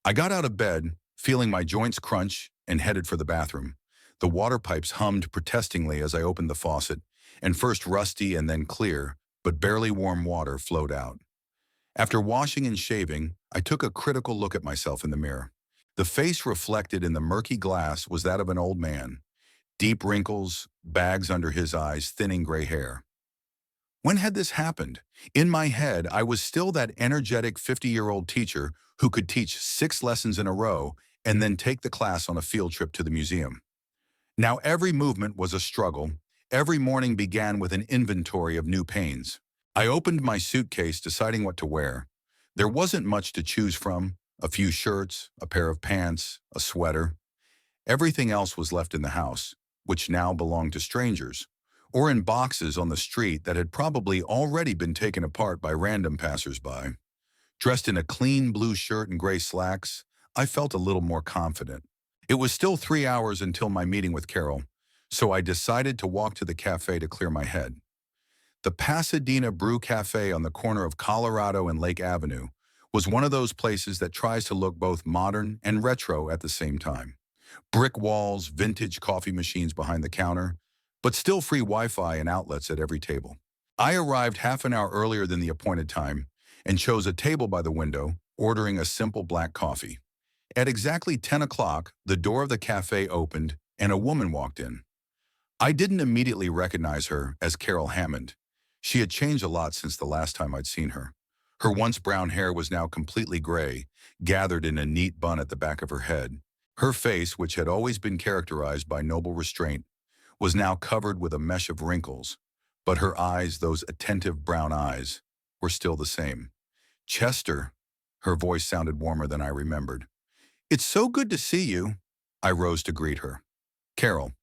I got out of bed, feeling my joints crunch, and headed for the bathroom. The water pipes hummed protestingly as I opened the faucet, and first rusty and then clear, but barely warm water flowed out. After washing and shaving, I took a critical look at myself in the mirror. The face reflected in the murky glass was that of an old man. Deep wrinkles, bags under his eyes, thinning gray hair. When had this happened? In my head, I was still that energetic 50-year-old teacher who could teach 6 lessons in a row and then take the class on a field trip to the museum. Now every movement was a struggle. Every morning began with an inventory of new pains. I opened my suitcase, deciding what to wear. There wasn't much to choose from. A few shirts, a pair of pants, a sweater. Everything else was left in the house, which now belonged to strangers, or in boxes on the street that had probably already been taken apart by random passers-by. Dressed in a clean blue shirt and gray slacks, I felt a little more confident. It was still 3 hours until my meeting with Carol, so I decided to walk to the cafe to clear my head. The Pasadena Brew Cafe on the corner of Colorado and Lake Avenue was one of those places that tries to look both modern and retro at the same time. Brick walls, vintage coffee machines behind the counter, but still free Wi-Fi and outlets at every table. I arrived half an hour earlier than the appointed time and chose a table by the window, ordering a simple black coffee. At exactly 10 o'clock, the door of the cafe opened and a woman walked in. I didn't immediately recognize her as Carol Hammond. She had changed a lot since the last time I'd seen her. Her once brown hair was now completely gray, gathered in a neat bun at the back of her head. Her face, which had always been characterized by noble restraint, was now covered with a mesh of wrinkles, but her eyes, those attentive brown eyes, were still the same. "Chester," her voice sounded warmer than I remembered. "It's so good to see you." I rose to greet her. "Carol,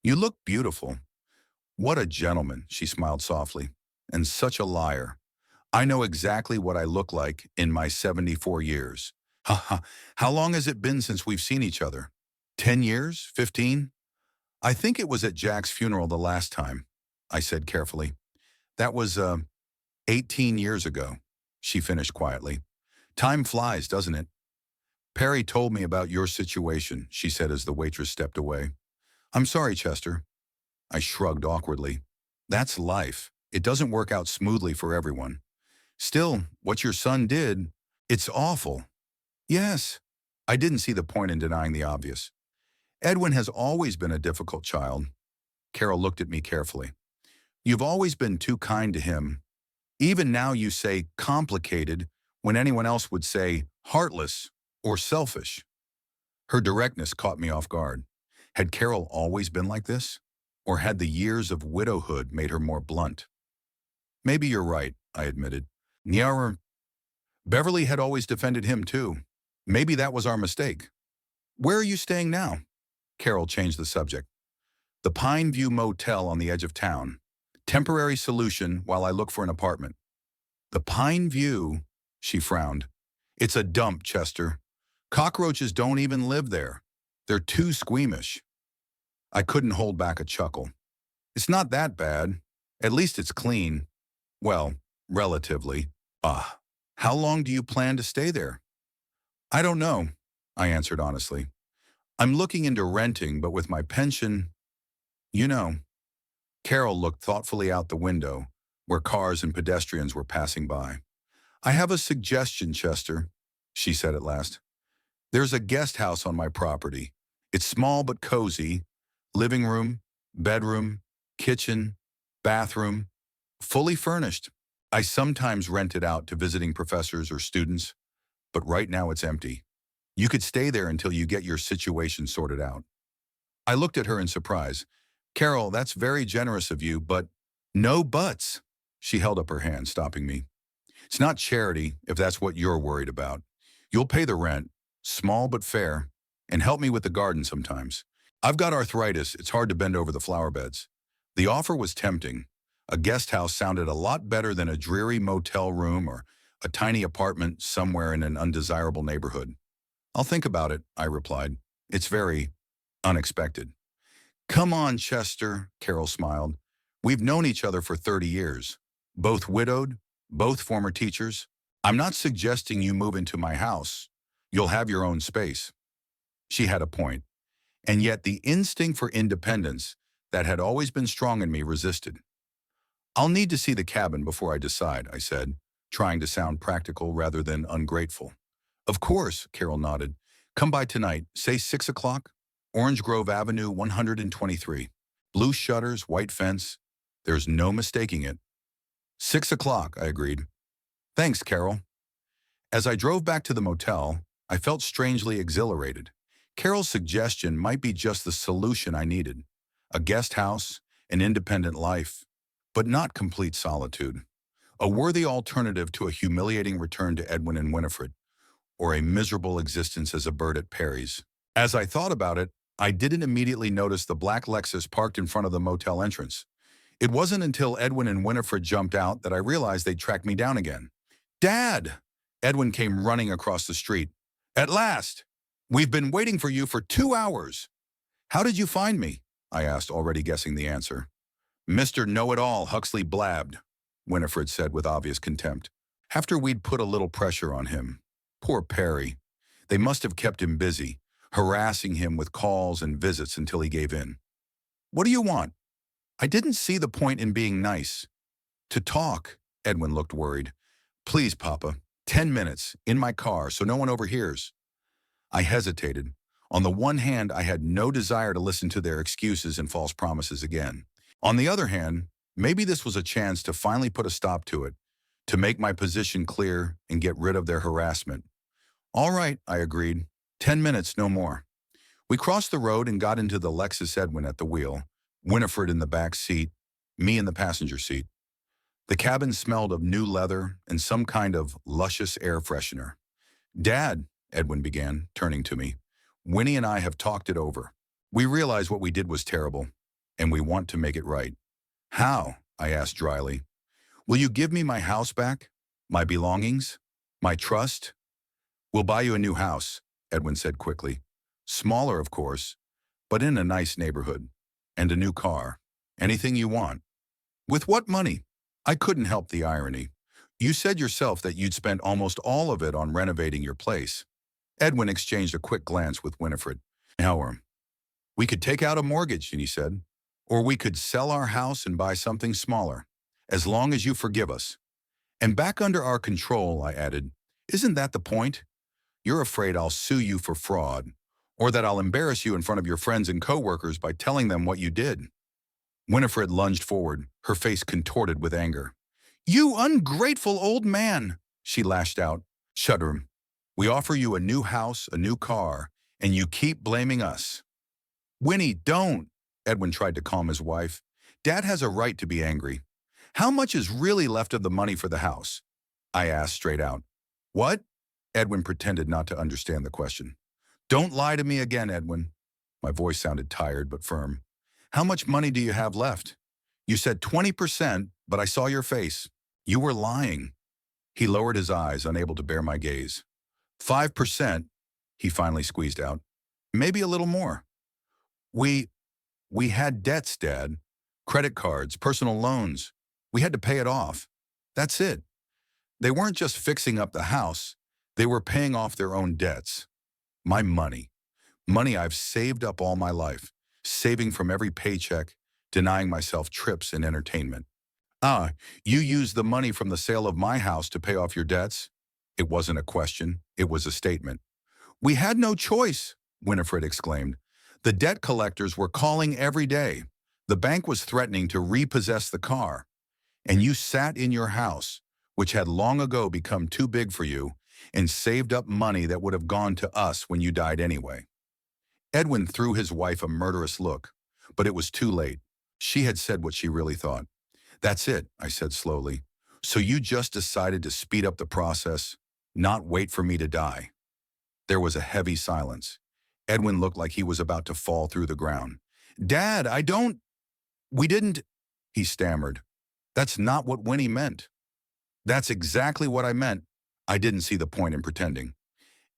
you look beautiful." "What a gentleman," she smiled softly, "and such a liar. I know exactly what I look like in my 74 years. Ha ha, how long has it been since we've seen each other? 10 years? 15? I think it was at Jack's funeral the last time," I said carefully. "That was, 18 years ago," she finished quietly. "Time flies, doesn't it?" Perry told me about your situation, she said as the waitress stepped away. I'm sorry, Chester. I shrugged awkwardly. That's life. It doesn't work out smoothly for everyone. Still, what your son did, it's awful. Yes. I didn't see the point in denying the obvious. Edwin has always been a difficult child. Carol looked at me carefully. You've always been too kind to him. Even now you say complicated when anyone else would say heartless or selfish. Her directness caught me off guard. Had Carol always been like this? Or had the years of widowhood made her more blunt? Maybe you're right, I admitted. Nyara, Beverly had always defended him too. Maybe that was our mistake. Where are you staying now? Carol changed the subject. The Pine View Motel on the edge of town. Temporary solution while I look for an apartment. The Pine View, she frowned. It's a dump, Chester. Cockroaches don't even live there. They're too squeamish. I couldn't hold back a chuckle. It's not that bad. At least it's clean. Well, relatively. How long do you plan to stay there? I don't know, I answered honestly. I'm looking into renting, but with my pension, you know. Carol looked thoughtfully out the window, where cars and pedestrians were passing by. I have a suggestion, Chester, she said at last. There's a guest house on my property. It's small but cozy. Living room, bedroom, kitchen, bathroom, fully furnished. I sometimes rent it out to visiting professors or students, but right now it's empty. You could stay there until you get your situation sorted out. I looked at her in surprise. Carol, that's very generous of you, but no buts. She held up her hand, stopping me. It's not charity, if that's what you're worried about. You'll pay the rent, small but fair, and help me with the garden sometimes. I've got arthritis, it's hard to bend over the flower beds. The offer was tempting. A guest house sounded a lot better than a dreary motel room or a tiny apartment somewhere in an undesirable neighborhood. I'll think about it, I replied. It's very unexpected. Come on, Chester, Carol smiled. We've known each other for 30 years. Both widowed, both former teachers. I'm not suggesting you move into my house. You'll have your own space. She had a point. And yet the instinct for independence that had always been strong in me resisted. I'll need to see the cabin before I decide, I said, trying to sound practical rather than ungrateful. Of course, Carol nodded. Come by tonight, say 6 o'clock. Orange Grove Avenue, 123. Blue shutters, white fence. There's no mistaking it. 6 o'clock, I agreed. Thanks, Carol. As I drove back to the motel, I felt strangely exhilarated. Carol's suggestion might be just the solution I needed. A guest house, an independent life, but not complete solitude. A worthy alternative to a humiliating return to Edwin and Winifred, or a miserable existence as a bird at Perry's. As I thought about it, I didn't immediately notice the black Lexus parked in front of the motel entrance. It wasn't until Edwin and Winifred jumped out that I realized they'd tracked me down again. Dad! Edwin came running across the street. At last! We've been waiting for you for 2 hours. How did you find me? I asked, already guessing the answer. Mr. Know-it-all, Huxley blabbed, Winifred said with obvious contempt. After we'd put a little pressure on him. Poor Perry. They must have kept him busy, harassing him with calls and visits until he gave in. What do you want? I didn't see the point in being nice. To talk, Edwin looked worried. Please, Papa, 10 minutes, in my car, so no one overhears. I hesitated. On the one hand, I had no desire to listen to their excuses and false promises again. On the other hand, maybe this was a chance to finally put a stop to it, to make my position clear and get rid of their harassment. All right, I agreed. 10 minutes, no more. We crossed the road and got into the Lexus Edwin at the wheel, Winifred in the back seat, me in the passenger seat. The cabin smelled of new leather and some kind of luscious air freshener. Dad, Edwin began, turning to me, Winnie and I have talked it over. We realize what we did was terrible, and we want to make it right. How? I asked dryly. Will you give me my house back? My belongings? My trust? We'll buy you a new house, Edwin said quickly. Smaller, of course, but in a nice neighborhood. And a new car. Anything you want. With what money? I couldn't help the irony. You said yourself that you'd spent almost all of it on renovating your place. Edwin exchanged a quick glance with Winifred. Now, we could take out a mortgage, and he said, or we could sell our house and buy something smaller, as long as you forgive us. And back under our control, I added. Isn't that the point? You're afraid I'll sue you for fraud, or that I'll embarrass you in front of your friends and coworkers by telling them what you did. Winifred lunged forward, her face contorted with anger. You ungrateful old man, she lashed out, shuddering. We offer you a new house, a new car, and you keep blaming us. Winnie, don't, Edwin tried to calm his wife. Dad has a right to be angry. How much is really left of the money for the house? I asked straight out. What? Edwin pretended not to understand the question. Don't lie to me again, Edwin. My voice sounded tired but firm. How much money do you have left? You said 20%, but I saw your face. You were lying. He lowered his eyes, unable to bear my gaze. 5%, he finally squeezed out. Maybe a little more. We had debts, Dad. Credit cards, personal loans. We had to pay it off. That's it. They weren't just fixing up the house. They were paying off their own debts. My money. Money I've saved up all my life, saving from every paycheck, denying myself trips and entertainment. Ah, you used the money from the sale of my house to pay off your debts? It wasn't a question, it was a statement. We had no choice, Winifred exclaimed. The debt collectors were calling every day. The bank was threatening to repossess the car. And you sat in your house, which had long ago become too big for you, and saved up money that would have gone to us when you died anyway. Edwin threw his wife a murderous look, but it was too late. She had said what she really thought. That's it, I said slowly. So you just decided to speed up the process, not wait for me to die. There was a heavy silence. Edwin looked like he was about to fall through the ground. Dad, we didn't, he stammered. That's not what Winnie meant. That's exactly what I meant. I didn't see the point in pretending.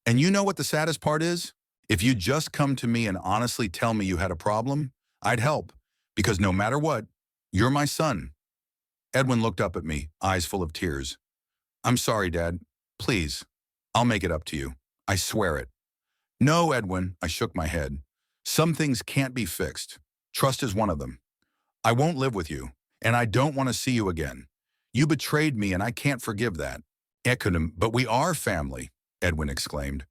And you know what the saddest part is? If you'd just come to me and honestly tell me you had a problem, I'd help. Because no matter what, you're my son. Edwin looked up at me, eyes full of tears. I'm sorry, Dad. Please. I'll make it up to you. I swear it. No, Edwin, I shook my head. Some things can't be fixed. Trust is one of them. I won't live with you, and I don't want to see you again. You betrayed me, and I can't forgive that. But we are family, Edwin exclaimed.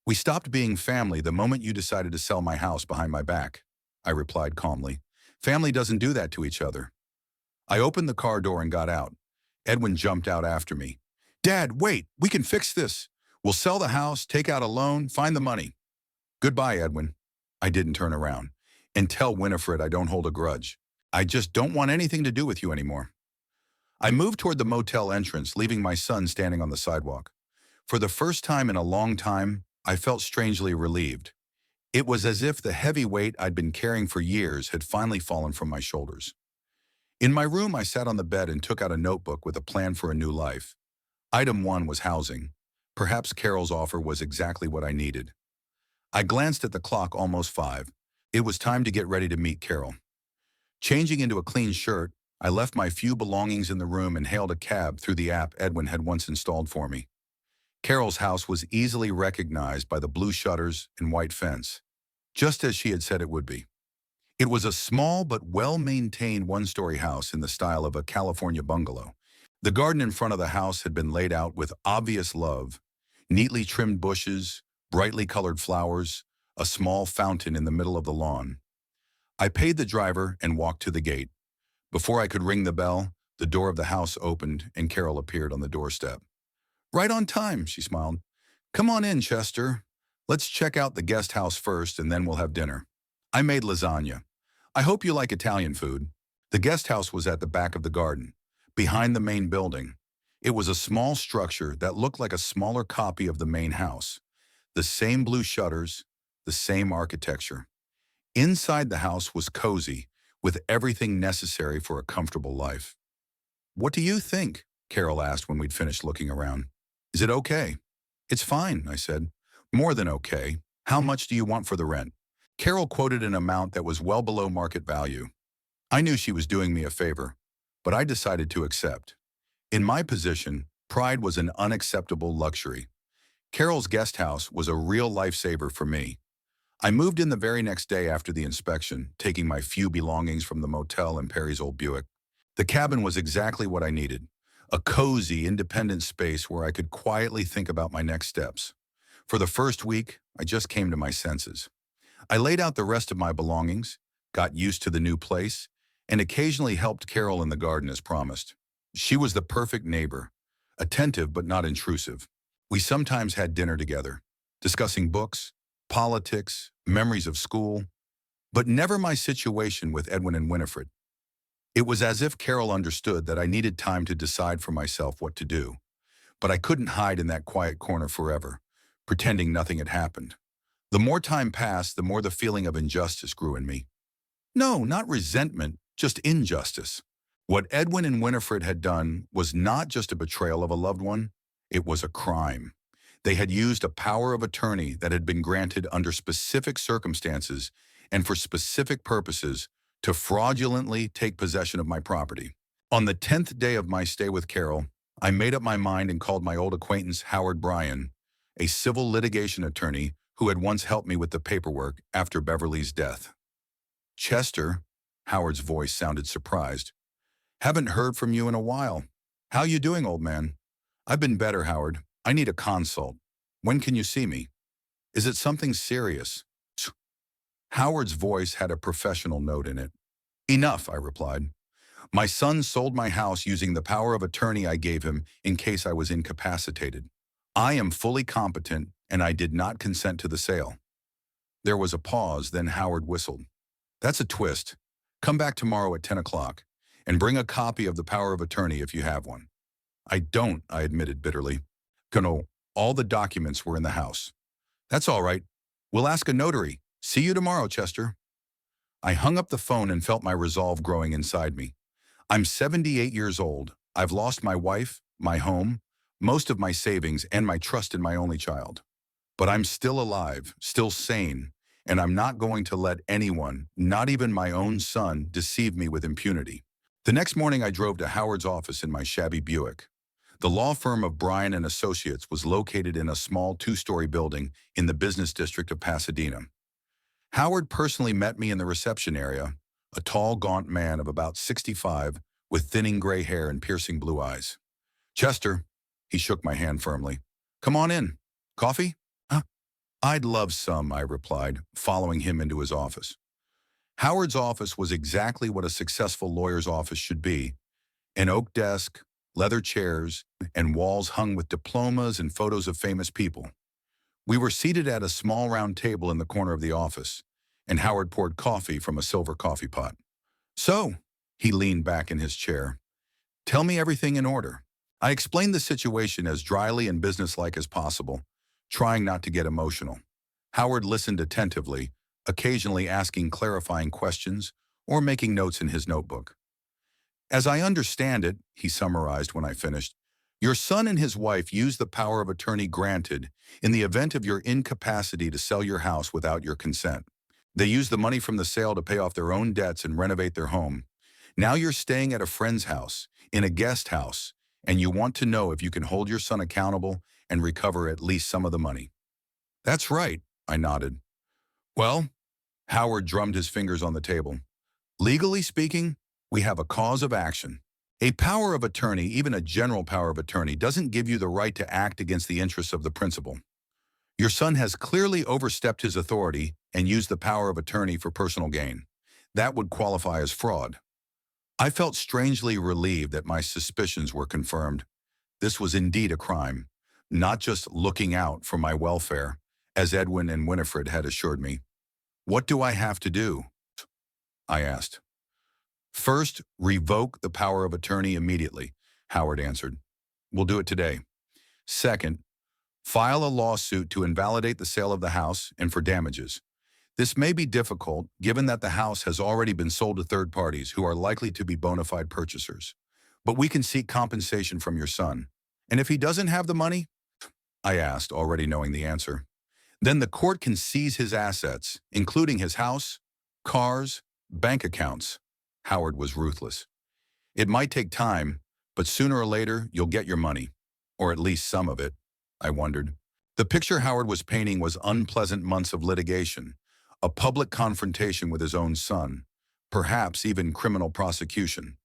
We stopped being family the moment you decided to sell my house behind my back, I replied calmly. Family doesn't do that to each other. I opened the car door and got out. Edwin jumped out after me. Dad, wait, we can fix this. We'll sell the house, take out a loan, find the money. Goodbye, Edwin. I didn't turn around. And tell Winifred I don't hold a grudge. I just don't want anything to do with you anymore. I moved toward the motel entrance, leaving my son standing on the sidewalk. For the first time in a long time, I felt strangely relieved. It was as if the heavy weight I'd been carrying for years had finally fallen from my shoulders. In my room, I sat on the bed and took out a notebook with a plan for a new life. Item 1 was housing. Perhaps Carol's offer was exactly what I needed. I glanced at the clock, almost 5. It was time to get ready to meet Carol. Changing into a clean shirt, I left my few belongings in the room and hailed a cab through the app Edwin had once installed for me. Carol's house was easily recognized by the blue shutters and white fence, just as she had said it would be. It was a small but well-maintained one-story house in the style of a California bungalow. The garden in front of the house had been laid out with obvious love, neatly trimmed bushes, brightly colored flowers, a small fountain in the middle of the lawn. I paid the driver and walked to the gate. Before I could ring the bell, the door of the house opened and Carol appeared on the doorstep. Right on time, she smiled. Come on in, Chester. Let's check out the guest house first and then we'll have dinner. I made lasagna. I hope you like Italian food. The guest house was at the back of the garden, behind the main building. It was a small structure that looked like a smaller copy of the main house. The same blue shutters, the same architecture. Inside the house was cozy, with everything necessary for a comfortable life. What do you think? Carol asked when we'd finished looking around. Is it okay? It's fine, I said. More than okay. How much do you want for the rent? Carol quoted an amount that was well below market value. I knew she was doing me a favor, but I decided to accept. In my position, pride was an unacceptable luxury. Carol's guest house was a real lifesaver for me. I moved in the very next day after the inspection, taking my few belongings from the motel in Perry's old Buick. The cabin was exactly what I needed, a cozy, independent space where I could quietly think about my next steps. For the first week, I just came to my senses. I laid out the rest of my belongings, got used to the new place, and occasionally helped Carol in the garden as promised. She was the perfect neighbor, attentive but not intrusive. We sometimes had dinner together, discussing books, politics, memories of school, but never my situation with Edwin and Winifred. It was as if Carol understood that I needed time to decide for myself what to do, but I couldn't hide in that quiet corner forever, pretending nothing had happened. The more time passed, the more the feeling of injustice grew in me. No, not resentment, just injustice. What Edwin and Winifred had done was not just a betrayal of a loved one, it was a crime. They had used a power of attorney that had been granted under specific circumstances and for specific purposes to fraudulently take possession of my property. On the 10th day of my stay with Carol, I made up my mind and called my old acquaintance Howard Bryan, a civil litigation attorney who had once helped me with the paperwork after Beverly's death. Chester, Howard's voice sounded surprised. Haven't heard from you in a while. How you doing, old man? I've been better, Howard. I need a consult. When can you see me? Is it something serious? Howard's voice had a professional note in it. Enough, I replied. My son sold my house using the power of attorney I gave him in case I was incapacitated. I am fully competent, and I did not consent to the sale. There was a pause, then Howard whistled. That's a twist. Come back tomorrow at 10 o'clock, and bring a copy of the power of attorney if you have one. I don't, I admitted bitterly. All the documents were in the house. That's all right. We'll ask a notary. See you tomorrow, Chester. I hung up the phone and felt my resolve growing inside me. I'm 78 years old. I've lost my wife, my home, most of my savings, and my trust in my only child. But I'm still alive, still sane, and I'm not going to let anyone, not even my own son, deceive me with impunity. The next morning I drove to Howard's office in my shabby Buick. The law firm of Bryan and Associates was located in a small two-story building in the business district of Pasadena. Howard personally met me in the reception area, a tall, gaunt man of about 65 with thinning gray hair and piercing blue eyes. Chester, he shook my hand firmly. Come on in. Coffee? Huh? I'd love some, I replied, following him into his office. Howard's office was exactly what a successful lawyer's office should be. An oak desk, leather chairs, and walls hung with diplomas and photos of famous people. We were seated at a small round table in the corner of the office, and Howard poured coffee from a silver coffee pot. So, he leaned back in his chair. Tell me everything in order. I explained the situation as dryly and businesslike as possible, trying not to get emotional. Howard listened attentively, occasionally asking clarifying questions or making notes in his notebook. As I understand it, he summarized when I finished, your son and his wife used the power of attorney granted in the event of your incapacity to sell your house without your consent. They used the money from the sale to pay off their own debts and renovate their home. Now you're staying at a friend's house, in a guest house, and you want to know if you can hold your son accountable and recover at least some of the money. That's right, I nodded. Well, Howard drummed his fingers on the table. Legally speaking, we have a cause of action. A power of attorney, even a general power of attorney, doesn't give you the right to act against the interests of the principal. Your son has clearly overstepped his authority and used the power of attorney for personal gain. That would qualify as fraud. I felt strangely relieved that my suspicions were confirmed. This was indeed a crime, not just looking out for my welfare, as Edwin and Winifred had assured me. What do I have to do? I asked. First, revoke the power of attorney immediately, Howard answered. We'll do it today. Second, file a lawsuit to invalidate the sale of the house and for damages. This may be difficult given that the house has already been sold to third parties who are likely to be bona fide purchasers. But we can seek compensation from your son. And if he doesn't have the money? I asked, already knowing the answer. Then the court can seize his assets, including his house, cars, bank accounts. Howard was ruthless. It might take time, but sooner or later you'll get your money. Or at least some of it, I wondered. The picture Howard was painting was unpleasant months of litigation, a public confrontation with his own son, perhaps even criminal prosecution.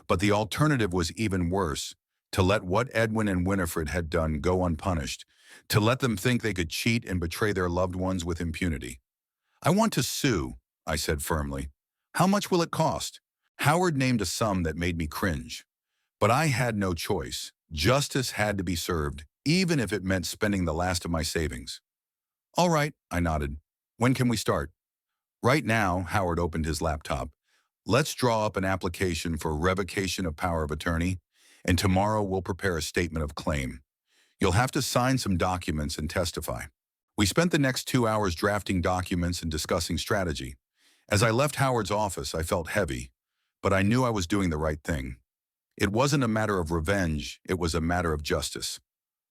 But the alternative was even worse, to let what Edwin and Winifred had done go unpunished, to let them think they could cheat and betray their loved ones with impunity. "I want to sue," I said firmly. "How much will it cost?" Howard named a sum that made me cringe. But I had no choice. Justice had to be served, even if it meant spending the last of my savings. "All right," I nodded. "When can we start?" "Right now," Howard opened his laptop. "Let's draw up an application for revocation of power of attorney, and tomorrow we'll prepare a statement of claim. You'll have to sign some documents and testify." We spent the next 2 hours drafting documents and discussing strategy. As I left Howard's office, I felt heavy, but I knew I was doing the right thing. It wasn't a matter of revenge, it was a matter of justice.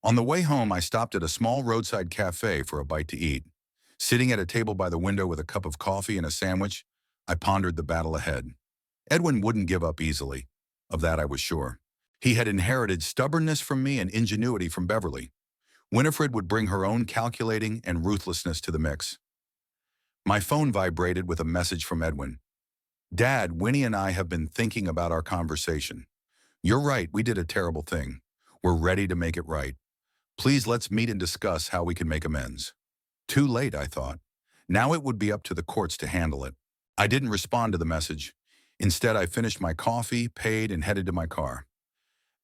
On the way home, I stopped at a small roadside cafe for a bite to eat. Sitting at a table by the window with a cup of coffee and a sandwich, I pondered the battle ahead. Edwin wouldn't give up easily. Of that I was sure. He had inherited stubbornness from me and ingenuity from Beverly. Winifred would bring her own calculating and ruthlessness to the mix. My phone vibrated with a message from Edwin. "Dad, Winnie and I have been thinking about our conversation. You're right, we did a terrible thing. We're ready to make it right. Please let's meet and discuss how we can make amends." Too late, I thought. Now it would be up to the courts to handle it. I didn't respond to the message. Instead, I finished my coffee, paid, and headed to my car.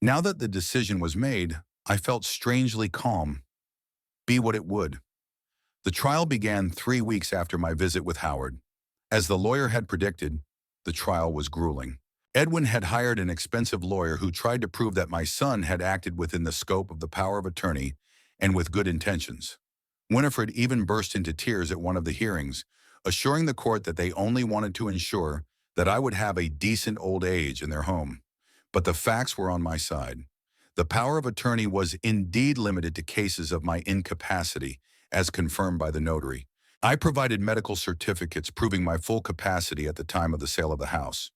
Now that the decision was made, I felt strangely calm. Be what it would. The trial began 3 weeks after my visit with Howard. As the lawyer had predicted, the trial was grueling. Edwin had hired an expensive lawyer who tried to prove that my son had acted within the scope of the power of attorney and with good intentions. Winifred even burst into tears at one of the hearings, assuring the court that they only wanted to ensure that I would have a decent old age in their home. But the facts were on my side. The power of attorney was indeed limited to cases of my incapacity, as confirmed by the notary. I provided medical certificates proving my full capacity at the time of the sale of the house.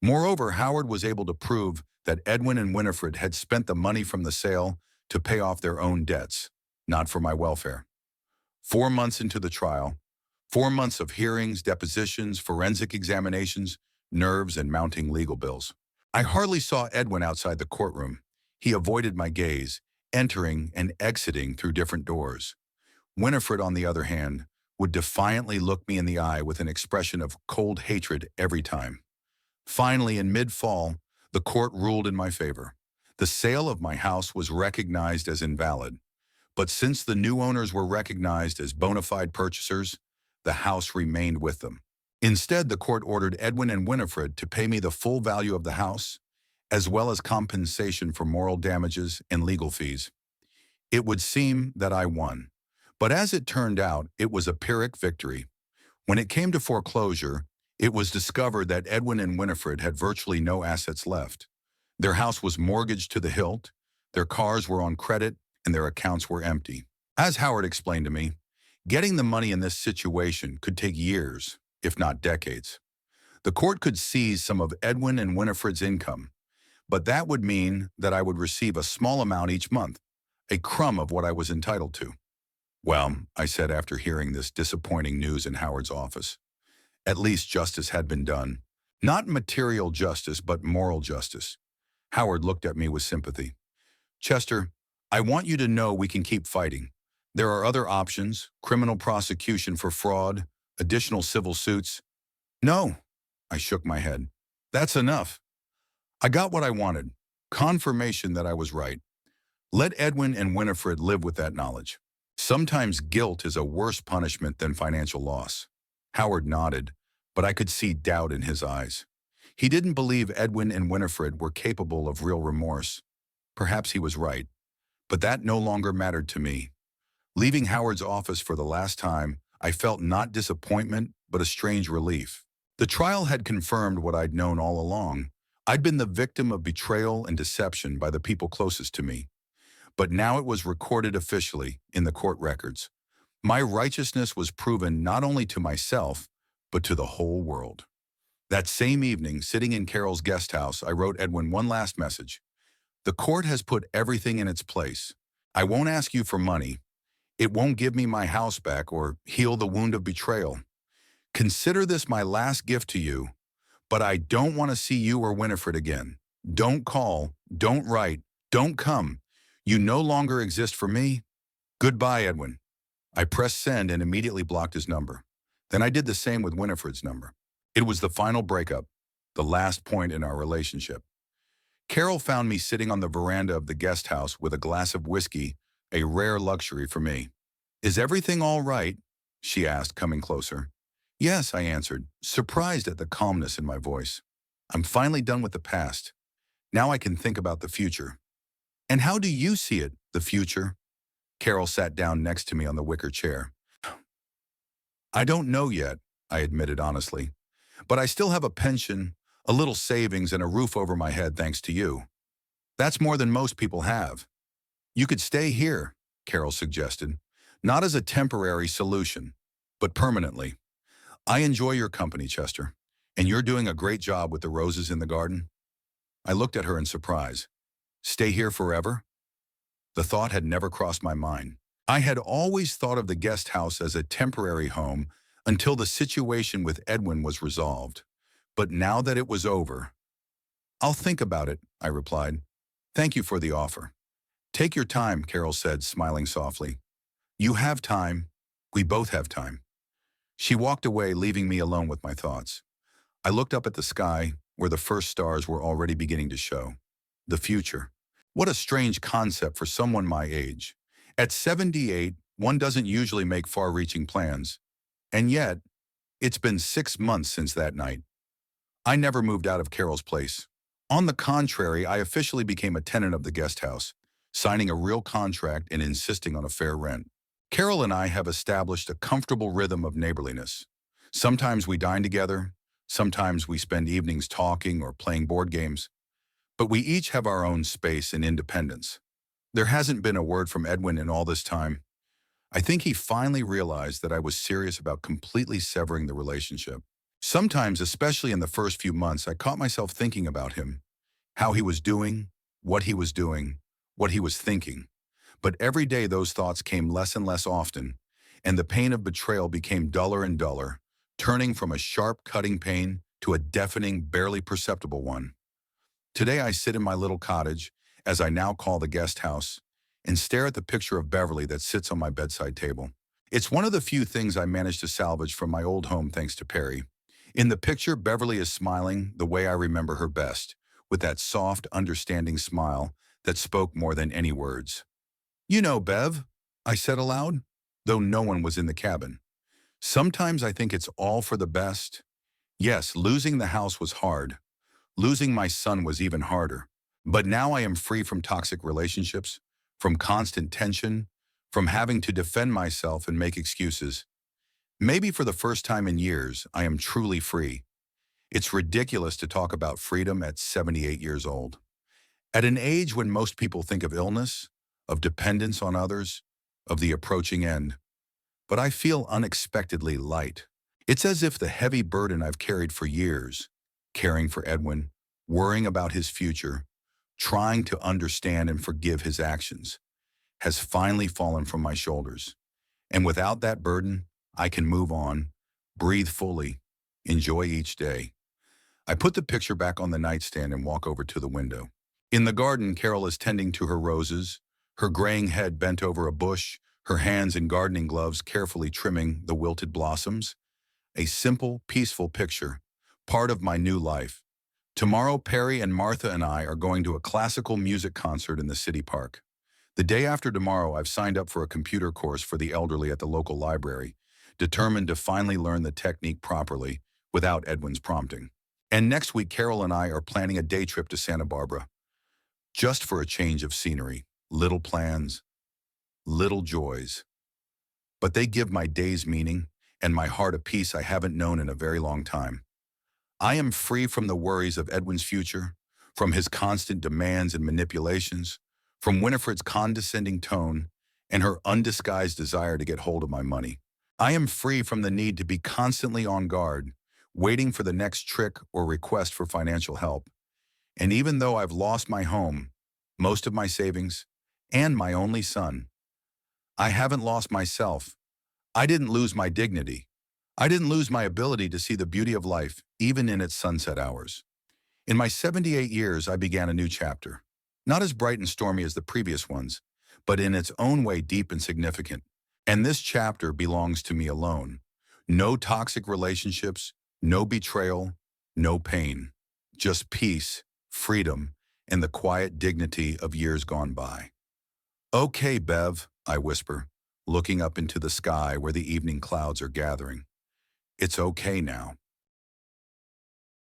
Moreover, Howard was able to prove that Edwin and Winifred had spent the money from the sale to pay off their own debts, not for my welfare. 4 months into the trial, 4 months of hearings, depositions, forensic examinations, nerves, and mounting legal bills. I hardly saw Edwin outside the courtroom. He avoided my gaze, entering and exiting through different doors. Winifred, on the other hand, would defiantly look me in the eye with an expression of cold hatred every time. Finally, in mid-fall, the court ruled in my favor. The sale of my house was recognized as invalid. But since the new owners were recognized as bona fide purchasers, the house remained with them. Instead, the court ordered Edwin and Winifred to pay me the full value of the house, as well as compensation for moral damages and legal fees. It would seem that I won. But as it turned out, it was a Pyrrhic victory. When it came to foreclosure, it was discovered that Edwin and Winifred had virtually no assets left. Their house was mortgaged to the hilt, their cars were on credit, and their accounts were empty. As Howard explained to me, getting the money in this situation could take years, if not decades. The court could seize some of Edwin and Winifred's income, but that would mean that I would receive a small amount each month, a crumb of what I was entitled to. "Well," I said after hearing this disappointing news in Howard's office, "at least justice had been done. Not material justice, but moral justice." Howard looked at me with sympathy. "Chester, I want you to know we can keep fighting. There are other options: criminal prosecution for fraud, additional civil suits." "No," I shook my head. "That's enough. I got what I wanted, confirmation that I was right. Let Edwin and Winifred live with that knowledge. Sometimes guilt is a worse punishment than financial loss." Howard nodded, but I could see doubt in his eyes. He didn't believe Edwin and Winifred were capable of real remorse. Perhaps he was right, but that no longer mattered to me. Leaving Howard's office for the last time, I felt not disappointment, but a strange relief. The trial had confirmed what I'd known all along. I'd been the victim of betrayal and deception by the people closest to me. But now it was recorded officially in the court records. My righteousness was proven not only to myself, but to the whole world. That same evening, sitting in Carol's guest house, I wrote Edwin one last message. "The court has put everything in its place. I won't ask you for money. It won't give me my house back or heal the wound of betrayal. Consider this my last gift to you, but I don't want to see you or Winifred again. Don't call, don't write, don't come. You no longer exist for me. Goodbye, Edwin. I pressed send and immediately blocked his number. Then I did the same with Winifred's number. It was the final breakup, the last point in our relationship. Carol found me sitting on the veranda of the guest house with a glass of whiskey, a rare luxury for me. Is everything all right? She asked, coming closer. Yes, I answered, surprised at the calmness in my voice. I'm finally done with the past. Now I can think about the future. And how do you see it, the future? Carol sat down next to me on the wicker chair. I don't know yet, I admitted honestly. But I still have a pension, a little savings, and a roof over my head thanks to you. That's more than most people have. You could stay here, Carol suggested, not as a temporary solution, but permanently. I enjoy your company, Chester, and you're doing a great job with the roses in the garden. I looked at her in surprise. Stay here forever? The thought had never crossed my mind. I had always thought of the guest house as a temporary home until the situation with Edwin was resolved. But now that it was over, I'll think about it, I replied. Thank you for the offer. Take your time, Carol said, smiling softly. You have time. We both have time. She walked away, leaving me alone with my thoughts. I looked up at the sky, where the first stars were already beginning to show. The future. What a strange concept for someone my age. At 78, one doesn't usually make far-reaching plans. And yet, it's been 6 months since that night. I never moved out of Carol's place. On the contrary, I officially became a tenant of the guest house, signing a real contract and insisting on a fair rent. Carol and I have established a comfortable rhythm of neighborliness. Sometimes we dine together, sometimes we spend evenings talking or playing board games, but we each have our own space and independence. There hasn't been a word from Edwin in all this time. I think he finally realized that I was serious about completely severing the relationship. Sometimes, especially in the first few months, I caught myself thinking about him, how he was doing, what he was doing, what he was thinking. But every day those thoughts came less and less often, and the pain of betrayal became duller and duller, turning from a sharp, cutting pain to a deafening, barely perceptible one. Today I sit in my little cottage, as I now call the guest house, and stare at the picture of Beverly that sits on my bedside table. It's one of the few things I managed to salvage from my old home thanks to Perry. In the picture, Beverly is smiling the way I remember her best, with that soft, understanding smile that spoke more than any words. You know, Bev, I said aloud, though no one was in the cabin. Sometimes I think it's all for the best. Yes, losing the house was hard. Losing my son was even harder. But now I am free from toxic relationships, from constant tension, from having to defend myself and make excuses. Maybe for the first time in years, I am truly free. It's ridiculous to talk about freedom at 78 years old. At an age when most people think of illness, of dependence on others, of the approaching end. But I feel unexpectedly light. It's as if the heavy burden I've carried for years, caring for Edwin, worrying about his future, trying to understand and forgive his actions, has finally fallen from my shoulders. And without that burden, I can move on, breathe fully, enjoy each day. I put the picture back on the nightstand and walk over to the window. In the garden, Carol is tending to her roses, her graying head bent over a bush, her hands in gardening gloves carefully trimming the wilted blossoms. A simple, peaceful picture, part of my new life. Tomorrow, Perry and Martha and I are going to a classical music concert in the city park. The day after tomorrow, I've signed up for a computer course for the elderly at the local library, determined to finally learn the technique properly without Edwin's prompting. And next week, Carol and I are planning a day trip to Santa Barbara, just for a change of scenery. Little plans, little joys. But they give my days meaning and my heart a peace I haven't known in a very long time. I am free from the worries of Edwin's future, from his constant demands and manipulations, from Winifred's condescending tone and her undisguised desire to get hold of my money. I am free from the need to be constantly on guard, waiting for the next trick or request for financial help. And even though I've lost my home, most of my savings, and my only son, I haven't lost myself. I didn't lose my dignity. I didn't lose my ability to see the beauty of life, even in its sunset hours. In my 78 years, I began a new chapter. Not as bright and stormy as the previous ones, but in its own way deep and significant. And this chapter belongs to me alone. No toxic relationships, no betrayal, no pain. Just peace, freedom, and the quiet dignity of years gone by. Okay, Bev, I whisper, looking up into the sky where the evening clouds are gathering. It's okay now.